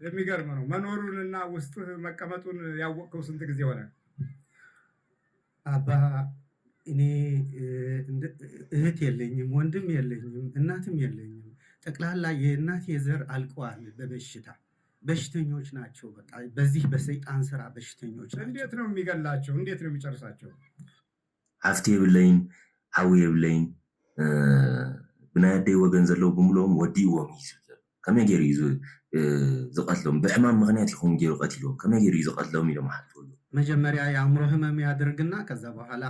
የሚገርም ነው። መኖሩንና ውስጥ መቀመጡን ያወቀው ስንት ጊዜ ሆነ? አባ እኔ እህት የለኝም፣ ወንድም የለኝም፣ እናትም የለኝም። ጠቅላላ የእናቴ ዘር አልቀዋል በበሽታ በሽተኞች ናቸው። በቃ በዚህ በሰይጣን ስራ በሽተኞች ናቸው። እንዴት ነው የሚገላቸው? እንዴት ነው የሚጨርሳቸው? ሓፍቲ የብለይን ሓዊ የብለይን ብናይ ኣደይ ወገን ዘለው ብምሎም ወዲእዎም እዩ ከመይ ገይሩ እዩ ዝቀትሎም? ብሕማም ምክንያት ይኹን ገይሩ ቀቲሎም ከመይ ገይሩ እዩ ዝቀትሎም ኢሎም ሓልትወሉ። መጀመሪያ የአእምሮ ህመም ያደርግና ከዛ በኋላ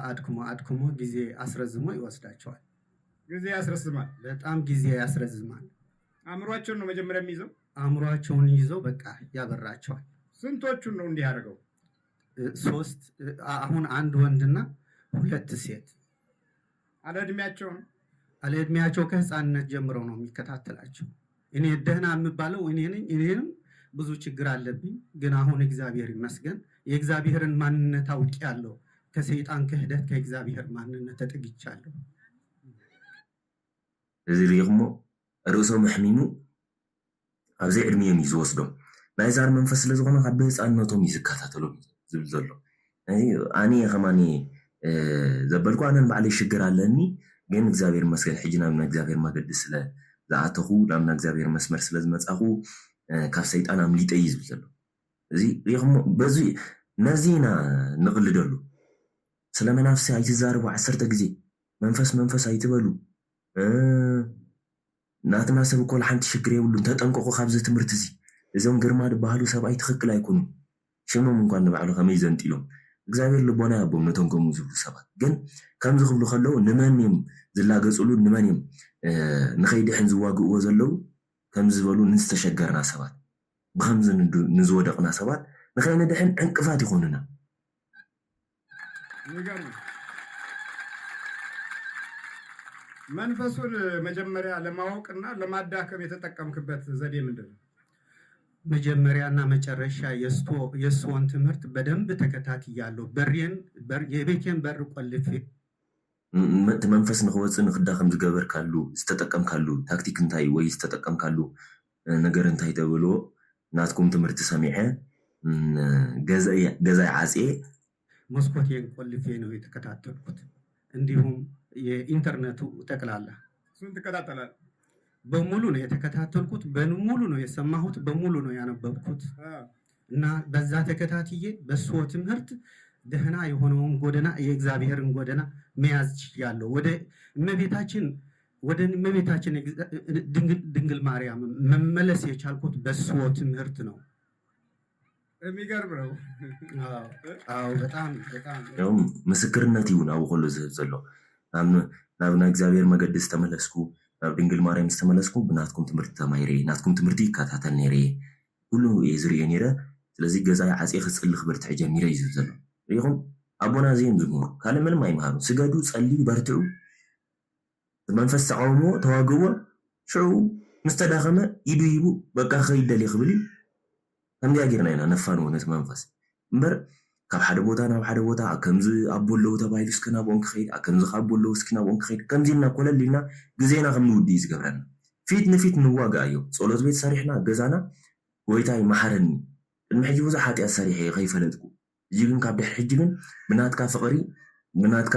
አድክሞ ጊዜ አስረዝሞ ይወስዳቸዋል። ጊዜ ያስረዝማል፣ በጣም ጊዜ ያስረዝማል። አእምሯቸውን ነው መጀመሪያ የሚይዘው። አእምሯቸውን ይዘው በቃ ያበራቸዋል። ስንቶቹን ነው እንዲህ ያደርገው? 3 አሁን 1 ወንድና 2 ሴት። አለ እድሜያቸው ነው? አለ እድሜያቸው ከህፃንነት ጀምረው ነው የሚከታተላቸው። እኔ ደህና የምባለው እኔ ነኝ። እኔንም ብዙ ችግር አለብኝ፣ ግን አሁን እግዚአብሔር ይመስገን የእግዚአብሔርን ማንነት አውቄያለሁ። ከሰይጣን ክህደት ከእግዚአብሔር ማንነት ተጠግቻለሁ። እዚ ሪኢኹሞ ርእሶም ኣሕሚሙ ኣብዚ ዕድሜዮም እዩ ዝወስዶም። ናይ ዛር መንፈስ ስለ ዝኾነ ካብ ብህፃንነቶም እዩ ዝከታተሎም ዝብል ዘሎ። ኣነ ከማኒ ዘበልኩ ኣነን ባዕለይ ሽግር ኣለኒ፣ ግን እግዚአብሔር ይመስገን ሕጂ ናብ ናይ እግዚአብሔር መገዲ ስለ ዝኣተኹ ናብ ናይ እግዚአብሔር መስመር ስለ ዝመፃኹ ካብ ሰይጣን ኣምሊጠ እዩ ዝብል ዘሎ። እዚ ሪኢኹሞ በዚ ነዚ ኢና ንቕልደሉ። ስለ መናፍሲ ኣይትዛረቡ 10 ግዜ መንፈስ ኣይትበሉ። ናትና ሰብ እኮ ሓንቲ ሽግር የብሉን። ተጠንቀቁ ካብዚ ትምህርቲ እዚ። እዞም ግርማ ዝበሃሉ ሰብኣይ ትክክል ኣይኮኑ። ሽሞም እንኳን ንባዕሉ ከመይ ዘንጢሎም እግዚአብሔር ልቦና ያቦም ነቶም ከምኡ ዝብሉ ሰባት ግን ከምዚ ክብሉ ከለዉ ንመን እዮም ዝላገፅሉ? ንመን እዮም ንኸይድሕን ዝዋግእዎ ዘለው? ከምዚ ዝበሉ ንዝተሸገርና ሰባት ብከምዚ ንዝወደቕና ሰባት ንኸይንድሕን ዕንቅፋት ይኾኑና። መንፈሱን መጀመሪያ ለማወቅና ለማዳከም የተጠቀምክበት ዘዴ ምንድን ነው? መጀመሪያና መጨረሻ የእሱን ትምህርት በደንብ ተከታትያለሁ። የቤቴን በር ቆልፌ እቲ መንፈስ ንክወፅእ ንክዳኸም ዝገበርካሉ ዝተጠቀምካሉ ታክቲክ እንታይ ወይ ዝተጠቀምካሉ ነገር እንታይ ተብሎ ናትኩም ትምህርቲ ሰሚዐ ገዛይ ዓፄ መስኮቴን ቆልፌ ነው የተከታተልኩት። እንዲሁም የኢንተርኔቱ ጠቅላላ እሱን ትከታተላለህ? በሙሉ ነው የተከታተልኩት፣ በሙሉ ነው የሰማሁት፣ በሙሉ ነው ያነበብኩት እና በዛ ተከታትዬ በሱ ትምህርት ደህና የሆነውን ጎደና የእግዚአብሔርን ጎደና መያዝ ያለው ወደ እመቤታችን ድንግል ማርያም መመለስ የቻልኩት በሱ ትምህርት ነው። የሚገርም ነው። አዎ በጣም ያው ምስክርነት ይሁን አው ሁሉ ዝህብ ዘሎ ናብ ናይ እግዚአብሔር መገዲ ዝተመለስኩ ናብ ድንግል ማርያም ዝተመለስኩ ብናትኩም ትምህርቲ ተማይረ ናትኩም ትምህርቲ ይከታተል ነይረ ሁሉ የዝርየ ነይረ። ስለዚ ገዛይ ዓፄ ክፅሊ ክብርቲ ጀሚረ እዩ ዝብል ዘሎ ሪኢኹም። ኣቦና እዚኦም ዝምህሩ ካልእ ምንም ኣይምሃሩ። ስገዱ፣ ጸልዩ፣ በርትዑ፣ መንፈስ ተቃውሞ ተዋግዎ ሽዑ ምስ ተዳኸመ ኢዱ ይቡ በቃ ከይደል ክብል እዩ። ከምዚያ ጌርና ኢና ነፋንዎ ነቲ መንፈስ እምበር ካብ ሓደ ቦታ ናብ ሓደ ቦታ ከምዚ ኣቦ ኣለዉ ተባሂሉ እስኪ ናብኦም ክኸይድ ከምዚ ካብ ኣለዉ እስኪ ናብኦም ክኸይድ ከምዚ ኢልና ኮለል ኢልና ግዜና ከም ንውዲ እዩ ዝገብረና። ፊት ንፊት ንዋጋእ እዮ። ጸሎት ቤት ሰሪሕና ገዛና ጎይታይ መሓረኒ ቅድሚ ሕጂ ብዙሕ ሓጢኣት ሰሪሐ ከይፈለጥኩ እዚ ግን ካብ ድሕሪ ሕጂ ግን ብናትካ ፍቕሪ ብናትካ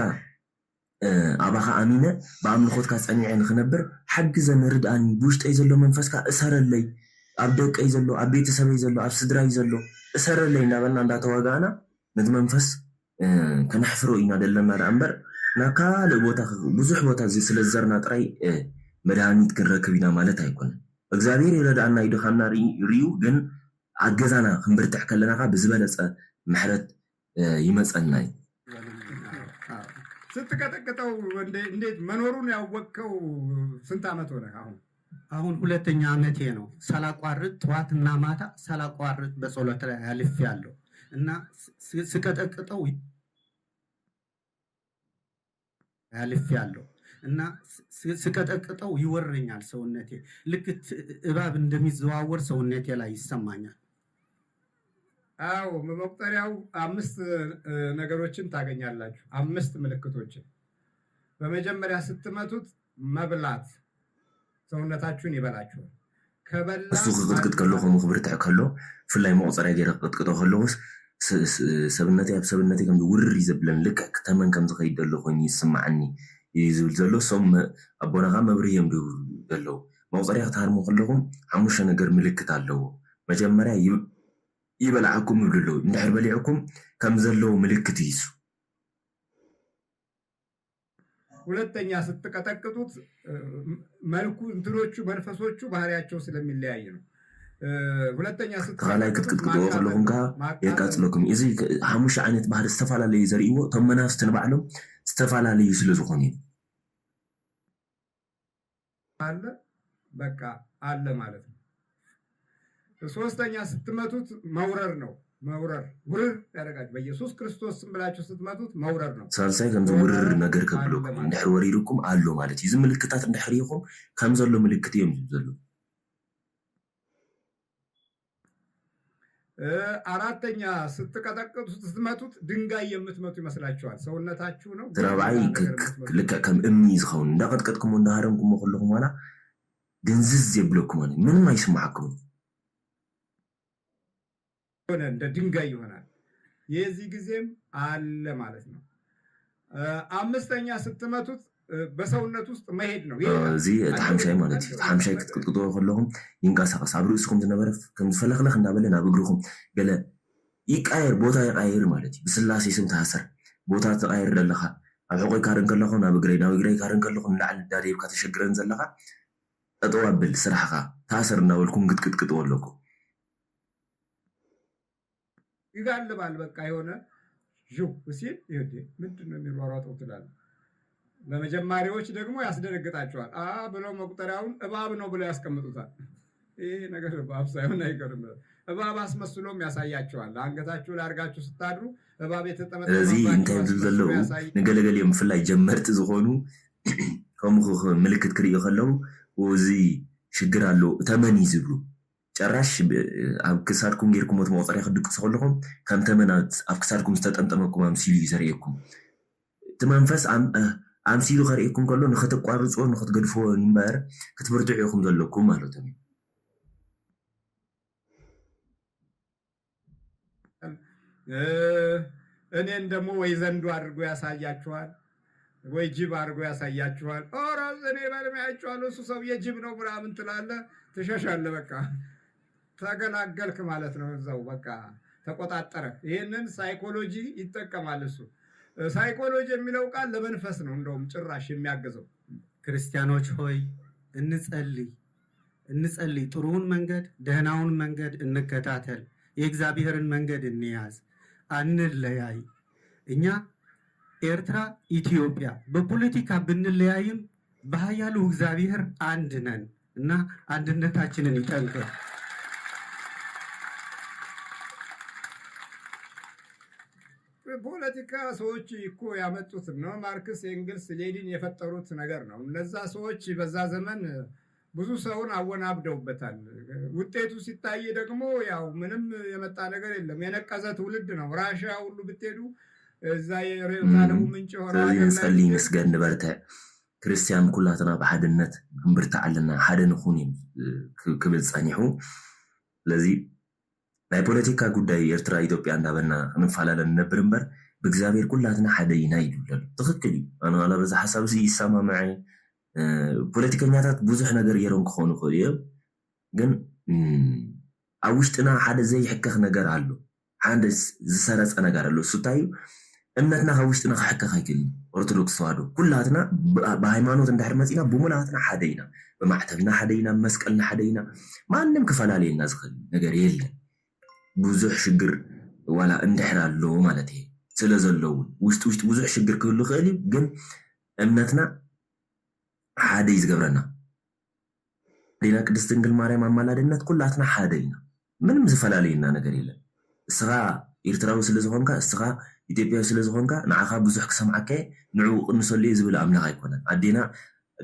ኣባኻ ኣሚነ ብኣምልኾትካ ፀኒዐ ንክነብር ሓግዘኒ ርድኣኒ ብውሽጠይ ዘሎ መንፈስካ እሰረለይ ኣብ ደቀይ ዘሎ ኣብ ቤተሰበይ ዘሎ ኣብ ስድራይ ዘሎ እሰረለይ እናበልና እንዳተዋጋእና ነቲ መንፈስ ከነሕፍሮ ኢና ደለና ዳ እምበር ናብ ካልእ ቦታ ብዙሕ ቦታ እዚ ስለ ዝዘርና ጥራይ መድሃኒት ክንረክብ ኢና ማለት ኣይኮነን። እግዚአብሔር ይረዳእና ይድኻምና ርዩ ግን ኣገዛና ክንብርትዕ ከለና ካ ብዝበለፀ ምሕረት ይመፀና እዩ። ስትቀጠቅጠው እንዴት መኖሩን ያወቅከው ስንት ዓመት ሆነ? አሁን 2ኛ ዓመቴ ነው። ሳላቋርጥ ጠዋትና ማታ ሳላቋርጥ በጸሎት ላይ አልፌያለሁ እና ስቀጠቅጠው ይወረኛል ሰውነቴ። ልክ እባብ እንደሚዘዋወር ሰውነቴ ላይ ይሰማኛል። አዎ መቁጠሪያው 5 ነገሮችን ታገኛላችሁ። 5 ምልክቶችን። በመጀመሪያ ስትመቱት መብላት ሰውነታችሁን ይበላችኋል። እሱ ክቅጥቅጥ ከሎ ከምኡ ክብርትዕ ከሎ ብፍላይ መቁፀርያ ገይረ ክቅጥቅጦ ከለውስ ሰብነተይ ኣብ ሰብነተይ ከምዚ ውርር ይዘብለን ልክዕ ተመን ከም ዝኸይድ ዘሎ ኮይኑ ይስማዓኒ እዩ ዝብል ዘሎ እሶም ኣቦናኻ መብርህ እዮም ድብሉ ዘለዉ መቁፀርያ ክትሃርሙ ከለኹም 5 ነገር ምልክት ኣለዎ መጀመርያ ይበልዓኩም ይብሉ ኣለዉ እንድሕር በሊዕኩም ከም ዘለዎ ምልክት እዩ እሱ ሁለተኛ ስትቀጠቅጡት መልኩ እንትኖቹ መንፈሶቹ ባህሪያቸው ስለሚለያይ ነው ሁለተኛ ካልኣይ ክትቅጥቅጥዎ ከለኹም ከዓ የቃፅለኩም እዚ 5 ዓይነት ባህሪ ዝተፈላለዩ ዘርእይዎ እቶም መናፍስቲ ንባዕሎም ዝተፈላለዩ ስለ ዝኾኑ እዩ አለ በቃ አለ ማለት ነው ሶስተኛ ስትመቱት መውረር ነው መውረር ውርር ያደርጋል በኢየሱስ ክርስቶስ ስም ብላችሁ ስትመቱት መውረር ነው ሳልሳይ ከምዚ ውርር ነገር ከብለኩም እንድሕር ወሪድኩም ኣሎ ማለት እዩ እዚ ምልክታት እንድሕር ኢኹም ከም ዘሎ ምልክት እዮም ዘሎ አራተኛ ስትቀጠቅጡ ስትመቱት ድንጋይ የምትመቱ ይመስላችኋል ሰውነታችሁ ነው ትራባይ ልክዕ ከም እምኒ ዝኸውን እንዳቀጥቀጥኩም እንዳሃረምኩም ከለኹም ዋላ ግንዝዝ የብለኩም ምንም አይስማዓኩም ሆነ እንደ ድንጋይ ይሆናል የዚህ ጊዜም አለ ማለት ነው አምስተኛ ስትመቱት በሰውነት ውስጥ መሄድ ነው እዚ ተሓምሻይ ማለት እዩ ተሓምሻይ ክትቅጥቅጦ ከለኹም ይንቀሳቀስ ኣብ ርእስኩም ዝነበረ ከም ዝፈለኽለኽ እንዳበለ ናብ እግርኩም ገለ ይቃየር ቦታ ይቃየር ማለት እዩ ብስላሴ ስም ተሃሰር ቦታ ተቃየር ዘለኻ ኣብ ሕቆይ ካርን ከለኹ ናብ እግረይ ካርን ከለኹ ንላዕሊ ዳደይብካ ተሸግረን ዘለኻ ጠጠው ኣብል ስራሕኻ ተሃሰር እንዳበልኩም ክትቅጥቅጥዎ ኣለኩም ይጋልባል በቃ የሆነ ጁ ሲል ይሄ ምንድነው የሚሯሯጠው ትላል ለመጀመሪያዎች ደግሞ ያስደነግጣቸዋል ብለው መቁጠሪያውን እባብ ነው ብለው ያስቀምጡታል ይሄ ነገር እባብ ሳይሆን አይቀርም እባብ አስመስሎም ያሳያቸዋል አንገታችሁ ላይ አርጋችሁ ስታድሩ እባብ የተጠመጠመ እዚ እንታይ ዝዘለው ንገለገሊኦም ፍላይ ጀመርት ዝኾኑ ከምኡ ምልክት ክሪኡ ከለው እዚ ሽግር ኣሎ ተመን ይዝብሉ ጨራሽ ኣብ ክሳድኩም ጌርኩም መቁፀርያ ክድቅሱ ከለኹም ከም ተመናት ኣብ ክሳድኩም ዝተጠምጠመኩም ኣምሲሉ ይዘርእየኩም እቲ መንፈስ ኣምሲሉ ከርእየኩም ከሎ ንኽትቋርፅዎ ንኽትገድፍዎ እምበር ክትብርትዑ ኢኹም ዘለኩም ማለት እዩ እኔን ደግሞ ወይ ዘንዱ አድርጎ ያሳያችኋል ወይ ጅብ አድርጎ ያሳያችኋል ኦራዝ እኔ ባለም ያያችኋል እሱ ሰውዬ ጅብ ነው ምናምን ትላለህ ትሸሻለህ በቃ ተገላገልክ ማለት ነው እዛው በቃ ተቆጣጠረ ይሄንን ሳይኮሎጂ ይጠቀማል እሱ ሳይኮሎጂ የሚለው ቃል ለመንፈስ ነው እንደውም ጭራሽ የሚያገዘው ክርስቲያኖች ሆይ እንጸልይ ጥሩውን መንገድ ደህናውን መንገድ እንከታተል የእግዚአብሔርን መንገድ እንያዝ አንለያይ እኛ ኤርትራ ኢትዮጵያ በፖለቲካ ብንለያይም በኃያሉ እግዚአብሔር አንድ ነን እና አንድነታችንን ይጠንክር ፖለቲካ ሰዎች እኮ ያመጡት ነው ማርክስ ኤንግልስ ሌኒን የፈጠሩት ነገር ነው እነዛ ሰዎች በዛ ዘመን ብዙ ሰውን አወናብደውበታል ውጤቱ ሲታይ ደግሞ ያው ምንም የመጣ ነገር የለም የነቀዘ ትውልድ ነው ራሽያ ሁሉ ብትሄዱ እዛ የሬታለው ምንጭ ሆራ ጸልይ መስገድ ንበርተ ክርስቲያን ኩላትና በሓድነት ክንብርታ ኣለና ሓደ ንኹን ክብል ጸኒሑ ስለዚ ናይ ፖለቲካ ጉዳይ ኤርትራ ኢትዮጵያ እንዳበልና እንፋላለን ነበር እምበር ብእግዚአብሔር ኩላትና ሓደ ኢና ይድብለሉ ትክክል እዩ ኣነ በዛ ሓሳብ እዚ ይሰማማዕ ፖለቲከኛታት ብዙሕ ነገር የሮም ክኾኑ ይኽእሉ እዮም ግን ኣብ ውሽጥና ሓደ ዘይሕከኽ ነገር ኣሎ ሓደ ዝሰረፀ ነገር ኣሎ እሱ እንታይ እዩ እምነትና ካብ ውሽጥና ክሕከኽ ኣይክእልን ኦርቶዶክስ ተዋህዶ ኩላትና ብሃይማኖት እንድሕር መፂና ብሙላትና ሓደ ኢና ብማዕተብና ሓደ ኢና መስቀልና ሓደ ኢና ማንም ክፈላለየና ዝኽእል ነገር የለን ብዙሕ ሽግር ዋላ እንድሕር ኣሎ ማለት እዩ ስለ ዘለውን ውሽጢ ብዙሕ ሽግር ክህሉ ይኽእል እዩ ግን እምነትና ሓደ እዩ ዝገብረና ሌላ ቅድስት ድንግል ማርያም ኣማላድነት ኩላትና ሓደ ኢና ምንም ዝፈላለየና ነገር የለን እስኻ ኤርትራዊ ስለ ዝኾንካ እስኻ ኢትዮጵያዊ ስለ ዝኾንካ ንዓኻ ብዙሕ ክሰምዓከ ንዕኡ ቅንሰሉ እየ ዝብል ኣምላኽ ኣይኮነን ኣዴና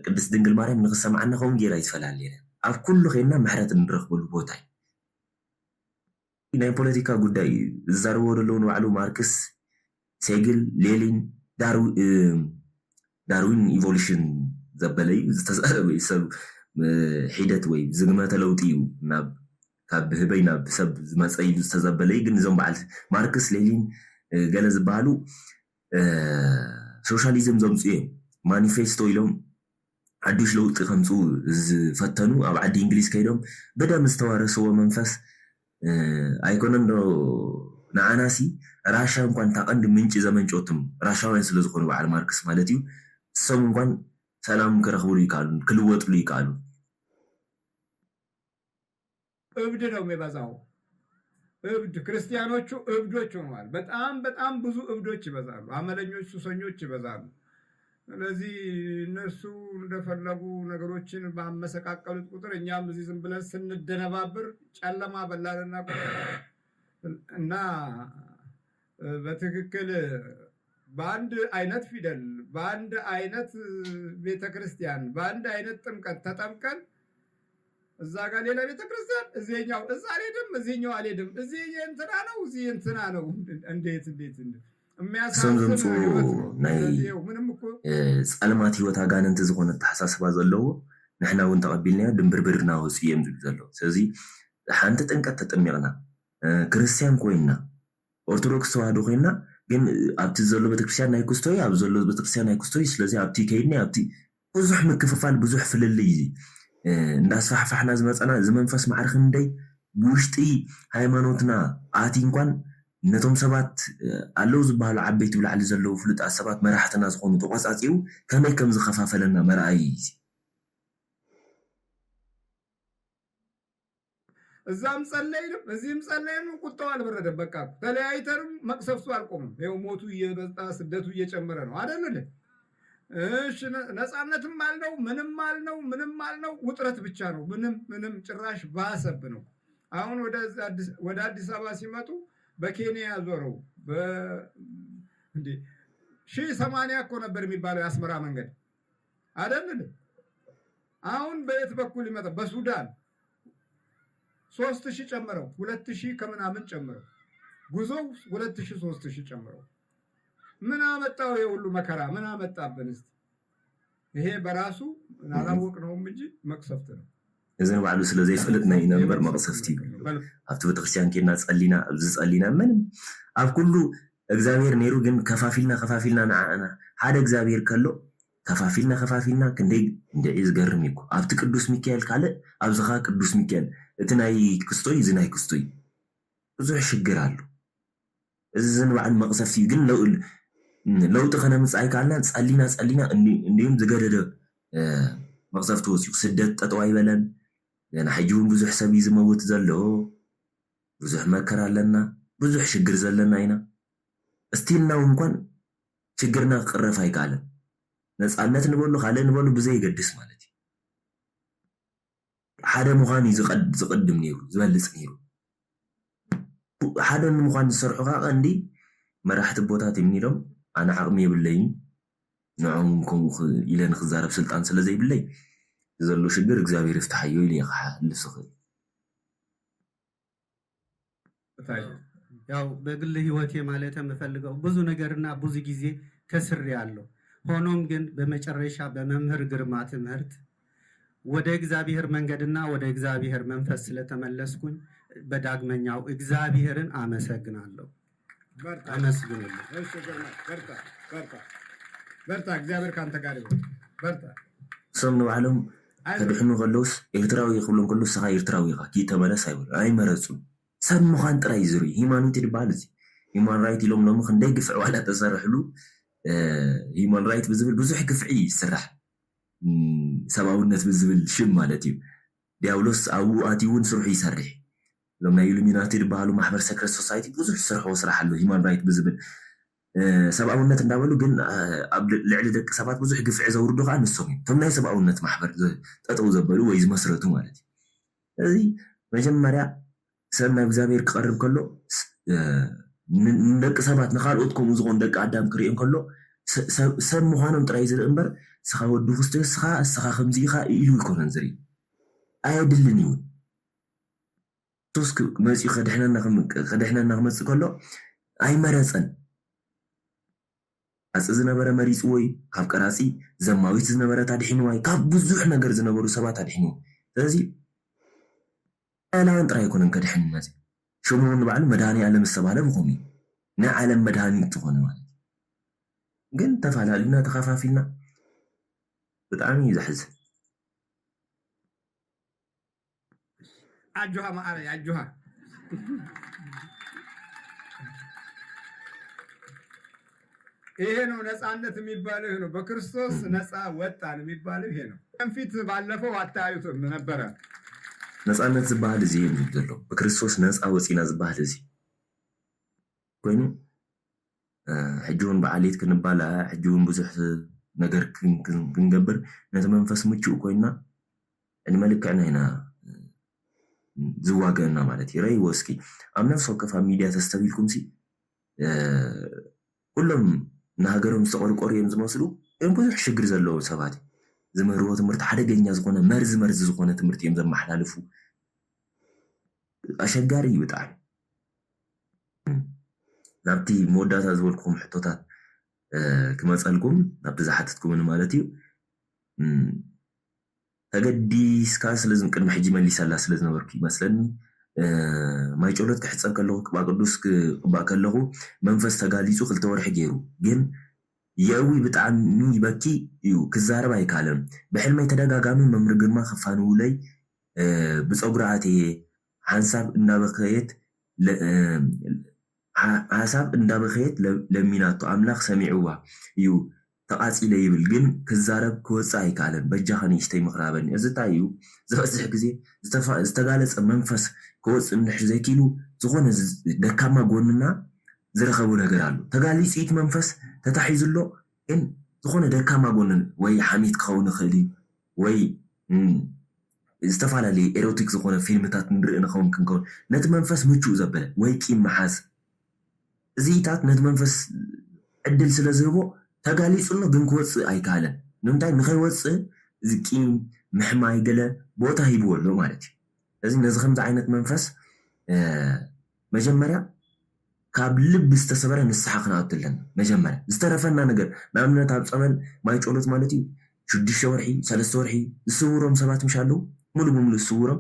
ቅድስት ድንግል ማርያም ንክሰምዓና ከምኡ ጌራ ይትፈላለየና ኣብ ኩሉ ኸይድና ምሕረት እንረኽበሉ ቦታ እዩ ናይ ፖለቲካ ጉዳይ ዝዛረብዎ ዘለዉ ንባዕሉ ማርክስ ሴግል ሌኒን ዳርዊን ኢቮሉሽን ዘበለ እዩ ዝተዛረበ ሰብ ሒደት ወይ ዝግመተ ለውጢ እዩ ናብ ካብ ህበይ ናብ ሰብ ዝመፀ ኢሉ ዝተዘበለ እዩ። ግን እዞም በዓል ማርክስ ሌኒን ገለ ዝበሃሉ ሶሻሊዝም ዘምፁ እዮም ማኒፌስቶ ኢሎም ሓዱሽ ለውጢ ከምፁ ዝፈተኑ ኣብ ዓዲ እንግሊዝ ከይዶም በደም ዝተዋረስዎ መንፈስ ኣይኮነን ዶ ንዓናሲ ራሻ እንኳን ታቐንዲ ምንጭ ዘመንጮትም ራሻውያን ስለ ዝኾኑ በዓል ማርክስ ማለት እዩ እሶም እንኳን ሰላም ክረኽብሉ ይከኣሉ ክልወጥሉ ይከኣሉ። እብድ ነው የሚበዛው። እብድ ክርስቲያኖቹ እብዶች ሆነዋል። በጣም ብዙ እብዶች ይበዛሉ። አመለኞች፣ ሱሰኞች ይበዛሉ። ስለዚህ እነሱ እንደፈለጉ ነገሮችን ባመሰቃቀሉት ቁጥር እኛም እዚህ ዝም ብለን ስንደነባብር ጨለማ በላንና እና በትክክል በአንድ አይነት ፊደል፣ በአንድ አይነት ቤተክርስቲያን፣ በአንድ አይነት ጥምቀት ተጠምቀን እዛ ጋር ሌላ ቤተክርስቲያን እዚህኛው እዛ አልሄድም እዚህኛው አልሄድም እዚህ እንትና ነው እዚህ እንትና ነው እንዴት ሰምዘምፁ ናይ ፀልማት ሂወት ኣጋንንቲ ዝኾነ ተሓሳስባ ዘለዎ ንሕና እውን ተቐቢልናዮ ድንብርብርና ወፅኡ እዮም ዝብሉ ዘሎ። ስለዚ ሓንቲ ጥምቀት ተጠሚቕና ክርስቲያን ኮይንና ኦርቶዶክስ ተዋህዶ ኮይንና ግን ኣብቲ ዘሎ ቤተክርስትያን ናይ ክስቶ እዩ ኣብ ዘሎ ቤተክርስትያን ናይ ክስቶ እዩ። ስለዚ ኣብቲ ከይድና ኣብቲ ብዙሕ ምክፍፋል ብዙሕ ፍልልይ እንዳስፋሕፋሕና ዝመፀና እዚ መንፈስ ማዕርክ እንደይ ብውሽጢ ሃይማኖትና ኣቲ እንኳን ነቶም ሰባት ኣለው ዝበሃሉ ዓበይቲ ብላዕሊ ዘለው ፍሉጣት ሰባት መራሕትና ዝኾኑ ተቆፃፂኡ ከመይ ከም ዝኸፋፈለና መርኣይ እዛም ጸለይንም እዚህም ጸለይንም ቁጣው አልበረደም። በቃ ተለያይተንም መቅሰፍቱ አልቆምም። ይኸው ሞቱ እየበዛ ስደቱ እየጨመረ ነው አይደል? እሺ ነፃነትም አልነው ምንም አልነው ውጥረት ብቻ ነው። ምንም ጭራሽ ባሰብ ነው። አሁን ወደ አዲስ አበባ ሲመጡ በኬንያ ዞረው እንዴ 1080 እኮ ነበር የሚባለው የአስመራ መንገድ አይደል? አሁን በየት በኩል ይመጣ? በሱዳን 3000 ጨምረው 2000 ከምናምን ጨምረው ጉዞው 2000 3000 ጨምረው ምን አመጣው? የሁሉ መከራ ምን አመጣብን? እስቲ ይሄ በራሱ አላወቅነውም እንጂ መቅሰፍት ነው። እዘን ባዕሉ ስለ ዘይፈልጥና ኢና ነበር መቅሰፍቲ ኣብቲ ቤተክርስትያን ኬድና ፀሊና ኣብዚ ፀሊና ምንም ኣብ ኩሉ እግዚአብሔር ነይሩ። ግን ከፋፊልና ንዓና ሓደ እግዚአብሔር ከሎ ከፋፊልና ክንደይ ዝገርም እኮ ኣብቲ ቅዱስ ሚካኤል ካልእ ኣብዝኻ ቅዱስ ሚካኤል እቲ ናይ ክስቶይ እዚ ናይ ክስቶይ ብዙሕ ሽግር ኣሎ። እዚ ንባዕሉ መቅሰፍቲ ግን ለውጢ ከነምፅእ ኣይከኣልና ፀሊና እንዲሁም ዝገደደ መቅሰፍቲ ወሲኹ ስደት ጠጠው ኣይበለን። ሕጂ እውን ብዙሕ ሰብ እዩ ዝመውት ዘሎ ብዙሕ መከራ ኣለና ብዙሕ ሽግር ዘለና ኢና። እስቲልናው እንኳን ሽግርና ክቅረፍ ኣይከኣለን። ነፃነት ንበሉ ካልእ ንበሉ ብዘይገድስ ማለት እዩ ሓደ ምዃን እዩ ዝቅድም ነይሩ ዝበልፅ ነይሩ። ሓደ ንምዃን ዝሰርሑ ከዓ ቀንዲ መራሕቲ ቦታት የሚኒሎም ኣነ ዓቕሚ የብለይን ንዖም ከምኡ ኢለ ንክዛረብ ስልጣን ስለዘይብለይ ዘሎ ሽግር እግዚአብሔር ይፍታሐዮ ኢለ ይሓልፍ ዝኽእል። ያው በግል ህይወቴ ማለት የምፈልገው ብዙ ነገርና ብዙ ጊዜ ከስሬ ያለው ሆኖም ግን በመጨረሻ በመምህር ግርማ ትምህርት ወደ እግዚአብሔር መንገድና ወደ እግዚአብሔር መንፈስ ስለተመለስኩኝ በዳግመኛው እግዚአብሔርን አመሰግናለሁ። አመስግኑልኝ። እሺ በርታ እግዚአብሔር ካንተ ጋር ይሁን። በርታ ሰም ንባዕሎም ከድሕኑ ከለውስ ኤርትራዊ ይኽብሎም ከሎ ስኻ ኤርትራዊ ኢኻ ተመለስ ኣይብሉ ኣይመረፁን። ሰብ ምዃን ጥራይ ዝርኢ ሂማኖት ይድበሃል እዚ ሂማን ራይት ኢሎም ሎሚ ክንደይ ግፍዒ ዋላ ተሰርሕሉ ሂማን ራይት ብዝብል ብዙሕ ግፍዒ ይስራሕ ሰብኣውነት ብዝብል ሽም ማለት እዩ። ዲያብሎስ ኣብኡ ኣትዩ እውን ስርሑ ይሰርሕ። እዞም ናይ ኢሉሚናቲ ዝበሃሉ ማሕበር ሰክረት ሶሳይቲ ብዙሕ ዝሰርሕዎ ስራሕ ኣሎ ሂማን ራይት ብዝብል ሰብኣውነት እንዳበሉ ግን ኣብ ልዕሊ ደቂ ሰባት ብዙሕ ግፍዒ ዘውርዱ ከዓ ንሶም እዮም እቶም ናይ ሰብኣውነት ማሕበር ጠጠው ዘበሉ ወይ ዝመስረቱ ማለት እዩ። እዚ መጀመርያ ሰብ ናብ እግዚአብሔር ክቐርብ ከሎ ንደቂ ሰባት ንካልኦት ከምኡ ዝኾኑ ደቂ ኣዳም ክሪኦም ከሎ ሰብ ምዃኖም ጥራይ ዝርኢ እምበር ስኻ ወዲ ክርስቶስ ስኻ ከምዚ ኢኻ ኢሉ ይኮነን ዝርኢ ኣየድልን እውን ክርስቶስ መፂኡ ከድሕነና ክመፅእ ከሎ ኣይመረፀን አጽ ዝነበረ መሪጽ ወይ ካብ ቀራጺ ዘማዊት ዝነበረ ታድሒኑ ወይ ካብ ብዙሕ ነገር ዝነበሩ ሰባት አድሒኑ ስለዚህ አላን ጥራይ ኮነን ከድሕን ማለት ሽሙን በዓል መድኃኒ ዓለም ዝተባለ ብኾኑ ናይ ዓለም መድኃኒት ዝኾነ ማለት ግን ተፋላሊና ተኸፋፊልና ብጣዕሚ ይዘሕዝ አጆሃ ማዓረ አጆሃ ይሄ ነው ነፃነት የሚባለው። ይሄ ነው በክርስቶስ ነፃ ወጣን የሚባለው ይሄ ነው። ከንፊት ባለፈው አታዩትም ነበረ ነፃነት ዝበሃል እዚ እዩ ዘሎ በክርስቶስ ነፃ ወፂና ዝበሃል እዚ ኮይኑ ሕጂ እውን በዓሌት ክንባላ ሕጂ እውን ብዙሕ ነገር ክንገብር ነቲ መንፈስ ምቹእ ኮይና ንመልክዕና ኢና ዝዋገአና ማለት እዩ ረይዎ እስኪ ኣብ ነፍሲ ወከፍ ኣብ ሚድያ ተስተቢልኩም ሲ ኩሎም ንሃገሮም ዝተቆርቆሩ እዮም ዝመስሉ እዮም ብዙሕ ሽግር ዘለዎም ሰባት ዝመርዎ ትምህርቲ ሓደገኛ ዝኾነ መርዚ ዝኾነ ትምህርቲ እዮም ዘመሓላልፉ ኣሸጋሪ እዩ ብጣዕሚ ናብቲ መወዳእታ ዝበልኩም ሕቶታት ክመፀልኩም ናብቲ ዝሓትትኩምን ማለት እዩ ተገዲስካ ቅድሚ ሕጂ መሊሳላ ስለ ዝነበርኩ ይመስለኒ ማይ ጨሎት ክሕፀብ ከለኹ ቅባ ቅዱስ ክቅባእ ከለኹ መንፈስ ተጋሊፁ 2 ወርሒ ገይሩ ግን የዊ ብጣዕሚ ይበኪ እዩ ክዛረብ ኣይካለም ብሕልመይ ተደጋጋሚ መምር ግርማ ክፋንውለይ ብፀጉራኣትየ ሓንሳብ እንዳበኸየት ለሚናቶ ኣምላኽ ሰሚዕዋ እዩ ተቃፂለ ይብል ግን ክዛረብ ክወፅእ ኣይካለን በጃኸ ንእሽተይ ምክራበኒ እዚ እንታይ እዩ ዝበዝሕ ግዜ ዝተጋለፀ መንፈስ ክወፅእ እንድሕር ዘይኪሉ ዝኾነ ደካማ ጎንና ዝረኸቡ ነገር ኣሎ ተጋሊፂት መንፈስ ተታሒዙሎ ግን ዝኾነ ደካማ ጎን ወይ ሓሚት ክኸውን ይኽእል እዩ ወይ ዝተፈላለዩ ኤሮቲክ ዝኾነ ፊልምታት ንርኢ ንኸውን ክንከውን ነቲ መንፈስ ምቹእ ዘበለ ወይ ቂም መሓዝ እዚታት ነቲ መንፈስ ዕድል ስለ ዝህቦ ተጋሊፁሎ ግን ክወፅእ ኣይካለን ንምንታይ ንኸይወፅእ እዚ ቂም ምሕማይ ገለ ቦታ ሂብዎ ኣሎ ማለት እዩ ስለዚ ነዚ ከምዚ ዓይነት መንፈስ መጀመርያ ካብ ልቢ ዝተሰበረ ንስሓ ክንኣቱ ኣለና መጀመርያ ዝተረፈና ነገር ንኣብነት ኣብ ፀበል ማይ ጨሎት ማለት እዩ 6 ወርሒ 3 ወርሒ ዝስውሮም ሰባት ምሽ ኣለዉ ሙሉ ብምሉ ዝስውሮም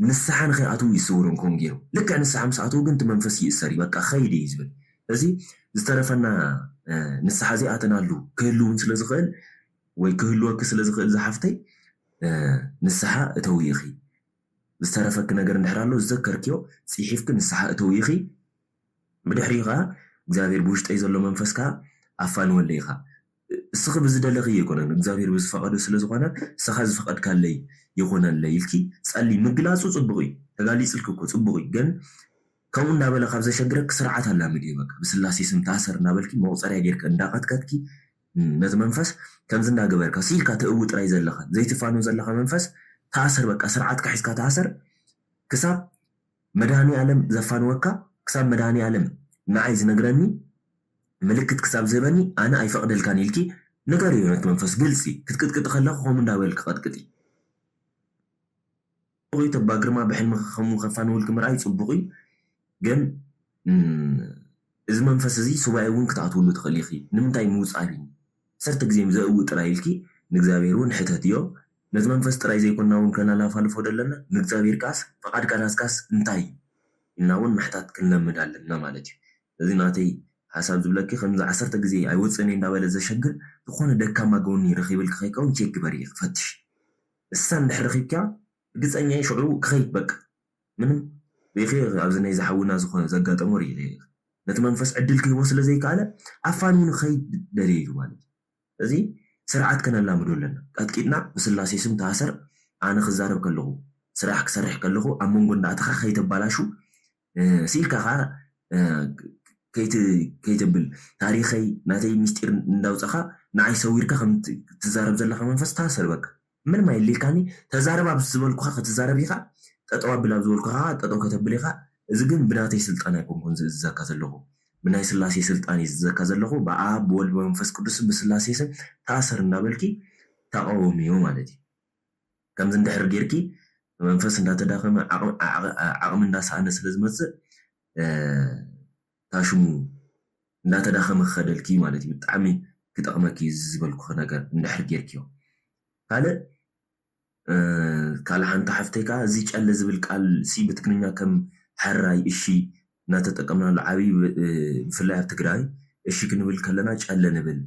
ንስሓ ንኸይኣትዉ ይስውሮም ከምኡ ገይሩ ልክዕ ንስሓ ምስ ኣትዉ ግን እቲ መንፈስ ይእሰር እዩ በቃ ኸይደ እዩ ዝብል ስለዚ ዝተረፈና ንስሓ ዘይኣተናሉ ክህሉ እውን ስለ ዝኽእል ወይ ክህልወኪ ስለ ዝኽእል ዝሓፍተይ ንስሓ እተው ኢኺ ዝተረፈኪ ነገር እንድሕር ኣሎ ዝዘከርክዮ ፅሒፍኪ ንስሓ እተው ኢኺ ብድሕሪ ከዓ እግዚኣብሔር ብውሽጠይ ዘሎ መንፈስካ ኣፋንወለ ኢኻ እስኺ ብዝደለኺ ይኮነን እግዚኣብሔር ብዝፈቐዶ ስለ ዝኾነ እስኻ ዝፈቐድካለይ ይኾነለይ ኢልኪ ፀሊ ምግላፁ ፅቡቕ እዩ ተጋሊፅልክ እኮ ፅቡቕ እዩ ግን ከምኡ እናበለ ካብ ዘሸግረክ ስርዓት ኣላምድ እዩ በቃ ብስላሴ ስም ተኣሰር እናበልኪ መቁፀርያ ጌርካ እንዳቐትከትኪ ነቲ መንፈስ ከምዚ እንዳገበርካ ሲልካ ትእው ጥራይ ዘለኻ ዘይትፋኑ ዘለኻ መንፈስ ተኣሰር በቃ ስርዓትካ ሒዝካ ተኣሰር ክሳብ መድሃኒ ዓለም ዘፋንወካ ክሳብ መድሃኒ ዓለም ንዓይ ዝነግረኒ ምልክት ክሳብ ዝህበኒ ኣነ ኣይፈቕደልካን ኢልኪ ነገር እዩ ነቲ መንፈስ ግልፂ ክትቅጥቅጥ ከለኹ ከምኡ እንዳበልክ ቀጥቅጢ ተባ ግርማ ብሕልሚ ከምኡ ከፋንውልክ ምርኣይ ፅቡቕ እዩ ግን እዚ መንፈስ እዚ ሱባኤ እውን ክትኣትውሉ ትኽእል ኢኺ ንምንታይ ምውፃእ እዩ ሰርተ ግዜ ዘእውእ ጥራይ ኢልኪ ንእግዚኣብሔር እውን ሕተት እዮ ነቲ መንፈስ ጥራይ ዘይኮና እውን ከናላፋልፎ ደለና ንእግዚኣብሔር ካስ ፈቓድካ ናስካስ እንታይ ኢልና እውን ምሕታት ክንለምድ ኣለና ማለት እዩ እዚ ናተይ ሓሳብ ዝብለኪ ከምዚ 10 ግዜ ኣይወፅእኒ እንዳበለ ዘሸግር ዝኾነ ደካማ ጎኒ ረኺብልካ ከይከውን ቼክ ግበር ኢኺ ፈትሽ እሳ እንድሕር ረኺብካ ግፀኛ ሽዑ ክኸይድ በቃ ምንም ቤኺ ኣብዚ ናይ ዝሓውና ዝኾነ ዘጋጠሞ ርኢ ነቲ መንፈስ ዕድል ክህቦ ስለ ዘይከኣለ ኣፋኒኑ ኸይድ ደልዩ ማለት እዩ እዚ ስርዓት ከነላምዶ ኣለና ቀጥቂጥና ብስላሴ ስም ተኣሰር ኣነ ክዛረብ ከለኹ ስራሕ ክሰርሕ ከለኹ ኣብ መንጎ እንዳእትኻ ከይተባላሹ ሲልካ ከዓ ከይትብል ታሪኸይ ናተይ ምስጢር እንዳውፀኻ ንዓይ ሰዊርካ ከም ትዛረብ ዘለካ መንፈስ ተኣሰር በቃ ምንም ኣይድልካኒ ተዛረብ ኣብ ዝበልኩኻ ክትዛረብ ኢኻ ጠጠው ኣብል ኣብ ዝበልኩኻ ጠጠው ከተብል ኢኻ እዚ ግን ብናተይ ስልጣን ኣይኮንኩን ዝዘካ ዘለኹ ብናይ ስላሴ ስልጣን እዩ ዝዘካ ዘለኹ ብኣብ ብወልድ በመንፈስ ቅዱስ ብስላሴ ስም ተኣሰር እናበልኪ ተቃወሚዮ ማለት እዩ ከምዚ እንድሕር ጌርኪ መንፈስ እንዳተዳኸመ ዓቕሚ እንዳሰኣነ ስለ ዝመፅእ ታሽሙ እንዳተዳኸመ ክኸደልኪ ማለት እዩ ብጣዕሚ ክጠቕመኪ ዝበልኩ ነገር እንድሕር ጌርክዮ ካልእ ሓንቲ ሓፍተይ ከዓ እዚ ጨለ ዝብል ቃል ሲ ብትግርኛ ከም ሕራይ እሺ እናተጠቀምናሉ ዓብዪ ብፍላይ ኣብ ትግራይ እሺ ክንብል ከለና ጨለ ንብል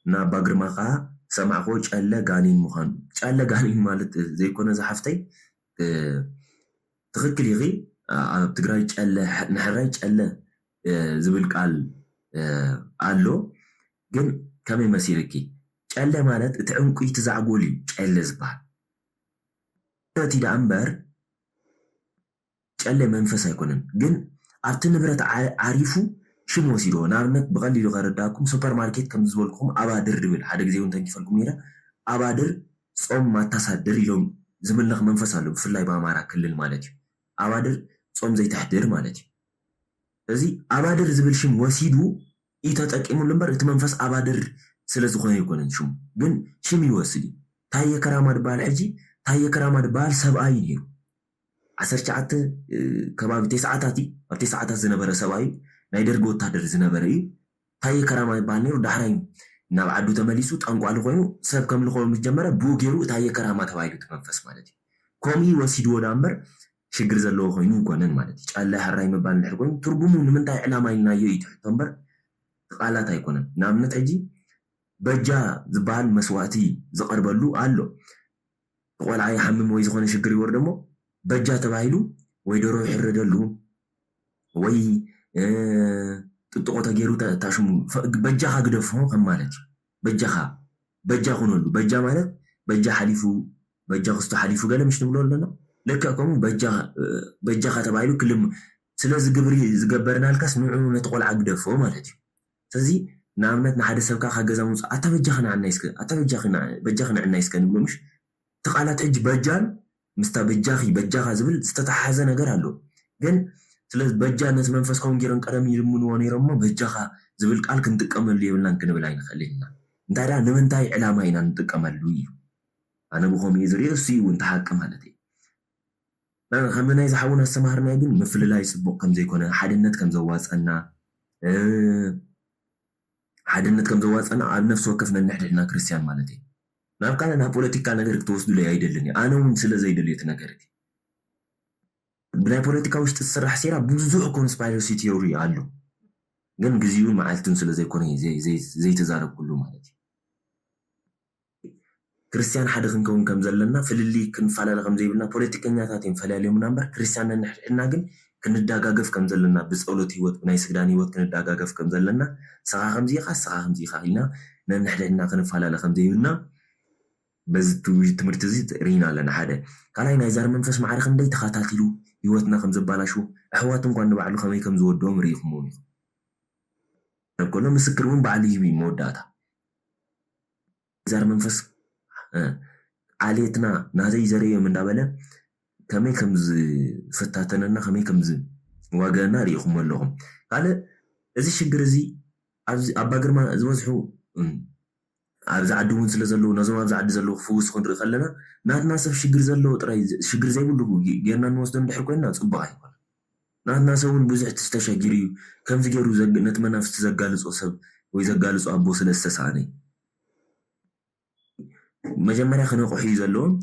እና ኣባ ግርማ ከዓ ሰማዕኮ ጨለ ጋኒን ምዃኑ ጨለ ጋኒን ማለት ዘይኮነ ዝሓፍተይ ትኽክል ኢኺ ኣብ ትግራይ ጨለ ንሕራይ ጨለ ዝብል ቃል ኣሎ ግን ከመይ መሲልኪ ጨለ ማለት እቲ ዕንቁይ ትዛዕጎል እዩ ጨለ ዝበሃል እቲ ዳ እምበር ጨለ መንፈስ ኣይኮነን ግን ኣብቲ ንብረት ዓሪፉ ሽም ወሲድዎ ንኣብነት ብቐሊሉ ከረዳእኩም ሱፐርማርኬት ከም ዝበልኩም ኣባድር ድብል ሓደ ግዜ እውን ተንኪፈልኩም ነይረ ኣባድር ጾም ማታሳድር ኢሎም ዝምለኽ መንፈስ ኣሎ ብፍላይ በኣማራ ክልል ማለት እዩ ኣባድር ጾም ዘይተሕድር ማለት እዩ እዚ ኣባድር ዝብል ሽም ወሲዱ እዩ ተጠቂሙሉ እምበር እቲ መንፈስ ኣባድር ስለ ዝኾነ ይኮነን ሽሙ ግን ሽም ይወስድ እዩ ታየ ከራማ ድበሃል ሕጂ ታየ ከራማ ድበሃል ሰብኣይ ነይሩ 19 ከባቢ 9ታት እዩ ኣብ 9ታት ዝነበረ ሰብኣይ ናይ ደርጊ ወታደር ዝነበረ እዩ ታየ ከራማ ይበሃል ነይሩ ዳሕራይ ናብ ዓዱ ተመሊሱ ጠንቋሊ ኮይኑ ሰብ ከምልኾ ምስ ጀመረ ብኡ ገይሩ ታየ ከራማ ተባሂሉ እቲ መንፈስ ማለት እዩ ከምኡ ወሲድዎ ዳ እምበር ሽግር ዘለዎ ኮይኑ ይኮነን ማለት እዩ ጨለ ሕራይ ምባል እንድሕር ኮይኑ ትርጉሙ ንምንታይ ዕላማ ኢልናዮ እዩ ትሕቶ እምበር ቃላት ኣይኮነን ንኣብነት ሕጂ በጃ ዝበሃል መስዋእቲ ዝቐርበሉ ኣሎ ቆልዓ ይሓምም ወይ ዝኾነ ሽግር ይወርድ እሞ በጃ ተባሂሉ ወይ ደሮ ይሕረደሉ ወይ ጥጥቆ ተገይሩ ታሽሙ በጃኻ ግደፎ ከም ማለት እዩ በጃ ኩነሉ በጃ ማለት በጃ ሓሊፉ በጃ ክስቶ ሓሊፉ ገለ ምሽ ንብሎ ኣለና ልክዕ ከምኡ በጃኻ ተባሂሉ ክልም ስለዚ ግብሪ ዝገበርናልካስ ንዑ ነቲ ቆልዓ ግደፎ ማለት እዩ ስለዚ ንኣብነት ንሓደ ሰብካ ካብ ገዛ ምውፃእ ኣታ በጃኺ ንዕና ይስከ ንብሎ ምሽ እቲ ቃላት ሕጂ በጃን ምስታ በጃኻ ዝብል ዝተተሓሓዘ ነገር ኣሎ ግን ስለዚ በጃ ነቲ መንፈስ ከምኡ ጌሮም ቀደም ይልምንዎ ነይሮም እሞ በጃኻ ዝብል ቃል ክንጥቀመሉ የብልናን ክንብል ኣይንኽእል ኢና እንታይ ዳ ንምንታይ ዕላማ ኢና ንጥቀመሉ እዩ ኣነ ብከምኡ እየ ዝሪኦ እሱ እውን ተሓቂ ማለት እዩ ከም ናይ ዝሓውን ኣሰማህርናይ ግን ምፍልላይ ፅቡቅ ከም ዘይኮነ ሓድነት ከም ዘዋፀና ኣብ ነፍሲ ወከፍ ነንሕድሕድና ክርስቲያን ማለት እዩ ናብ ካልእ ናብ ፖለቲካ ነገር ክትወስዱለ ኣይደልን እየ ኣነ እውን ስለዘይደልዮ እቲ ነገር እቲ ብናይ ፖለቲካ ውሽጢ ዝስራሕ ሴራ ብዙሕ ኮንስፓይረሲ ቲዮሪ ኣሎ ግን ግዜውን መዓልትን ስለዘይኮነ ዘይተዛረብ ኩሉ ማለት እዩ ክርስቲያን ሓደ ክንከውን ከም ዘለና ፍልሊ ክንፈላለ ከም ዘይብልና ፖለቲከኛታት እዮም ፈላልዮምና እምበር ክርስቲያን ነንሕድሕድና ግን ክንዳጋገፍ ከም ዘለና ብፀሎት ህይወት ብናይ ስግዳን ህይወት ክንዳጋገፍ ከም ዘለና ስኻ ከምዚኻ ኢልና ነንሕድሕድና ክንፈላለ ከም ዘይብልና በዚ ትምህርቲ እዚ ርኢና ኣለና ሓደ ካልኣይ ናይ ዛር መንፈስ ማዕረ ክንደይ ተኸታቲሉ ህይወትና ከም ዘባላሹ ኣሕዋት እንኳን ንባዕሉ ከመይ ከም ዝወድኦም ርኢኹም እውን ኢኹም ከሎ ምስክር እውን ባዕሉ ይህብ መወዳእታ ዛር መንፈስ ዓሌትና ናዘይ ዘረዮም እንዳበለ ከመይ ከም ዝፈታተነና ከመይ ከም ዝዋገአና ርኢኹም ኣለኹም ካልእ እዚ ሽግር እዚ ኣባ ግርማ ዝበዝሑ ኣብዚ ዓዲ እውን ስለ ዘለዉ ነዞም ኣብዚ ዓዲ ዘለዉ ክፍውስ ክንርኢ ከለና ናትና ሰብ ሽግር ዘለዎ ጥራይ ሽግር ዘይብሉ ጌርና ንወስዶ እንድሕር ኮይንና ፅቡቅ ኣይኮነ ናትና ሰብ እውን ብዙሕ ተሸጊር እዩ ከምዚ ገይሩ ነቲ መናፍስቲ ዘጋልፆ ሰብ ወይ ዘጋልፆ ኣቦ ስለ ዝተሰኣነ መጀመርያ ክነቑሑ እዩ ዘለዎም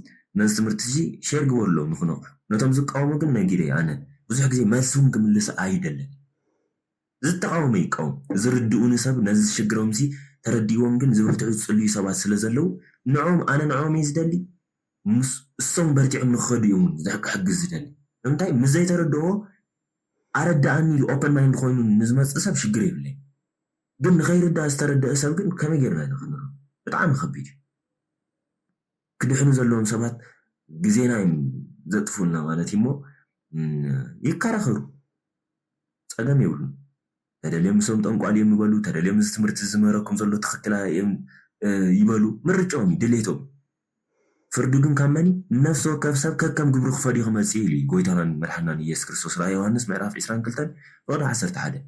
ነዚ ትምህርቲ እዚ ሼር ግበረሎም ንክነቑሑ ነቶም ዝቃወሙ ግን ነጊደ ኣነ ብዙሕ ግዜ መልሲ እውን ክምልስ ኣይደለን ዝተቃወመ ይቃወም ዝርድኡኒ ሰብ ነዚ ዝሽግሮም ሲ ተረዲዎም ግን ዝብርትዑ ዝፅልዩ ሰባት ስለ ዘለው ኣነ ንዖም እየ ዝደሊ እሶም በርቲዖም ንክኸዱ እዮም ክሕግዝ ዝደሊ ንምንታይ ምዘይተረድኦ ኣረዳእኒ ኢሉ ኦፐን ማይንድ ኮይኑ ንዝመፅእ ሰብ ሽግር የብለይ ግን ንኸይርዳእ ዝተረድአ ሰብ ግን ከመይ ጌርና ንክንር ብጣዕሚ ከቢድ እዩ ክድሕኑ ዘለዎም ሰባት ግዜና እዮም ዘጥፉና ማለት እዩ እሞ ይከራኸሩ ፀገም የብሉን ተደልዮም ምሶም ጠንቋል እዮም ይበሉ ተደልዮም እዚ ትምህርቲ ዝመረኩም ዘሎ ትኽክል ይበሉ ምርጫኦም እዩ ድሌቶም ፍርዱ ግን ካብ መን ነፍሲ ወከፍ ሰብ ከከም ግብሩ ክፈድዩ ክመፅእ ኢሉ ጎይታናን መድሓናን ኢየሱስ ክርስቶስ ራእይ ዮሃንስ ምዕራፍ 22 ቁጥሪ 11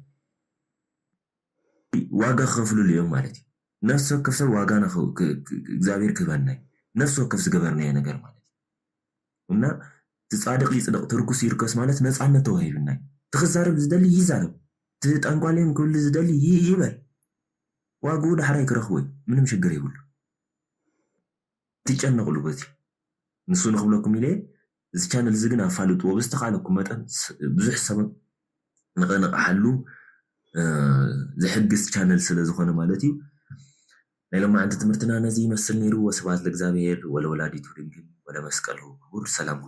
ዋጋ ክኸፍሉሉ እዮም ማለት እዩ ነፍሲ ወከፍ ሰብ ዋጋና እግዚኣብሔር ክህበና እዩ ነፍሲ ወከፍ ዝገበርናዮ ነገር ማለት እዩ እና ትፃድቅ ይፅድቅ ትርኩስ ይርከስ ማለት ነፃነት ተዋሂብና እዩ ትክዛረብ ዝደሊ ይዛረብ ትጠንቋልዮም ክብል ዝደሊ ይበል ዋግኡ ዳሕራይ ክረኽቦ ምንም ሽግር የብሉ ትጨነቕሉ በዚ ንሱ ንኽብለኩም ኢለ እዚ ቻነል እዚ ግን ኣፋልጥዎ ብዝተኻለኩም መጠን ብዙሕ ሰብ ንቐንቕሓሉ ዝሕግዝ ቻነል ስለ ዝኾነ ማለት እዩ ናይ ሎማዓንቲ ትምህርትና ነዚ ይመስል ነይሩ ወስብሐት ለእግዚአብሔር ወለወላዲቱ ድንግል ወለመስቀሉ ክቡር ሰላም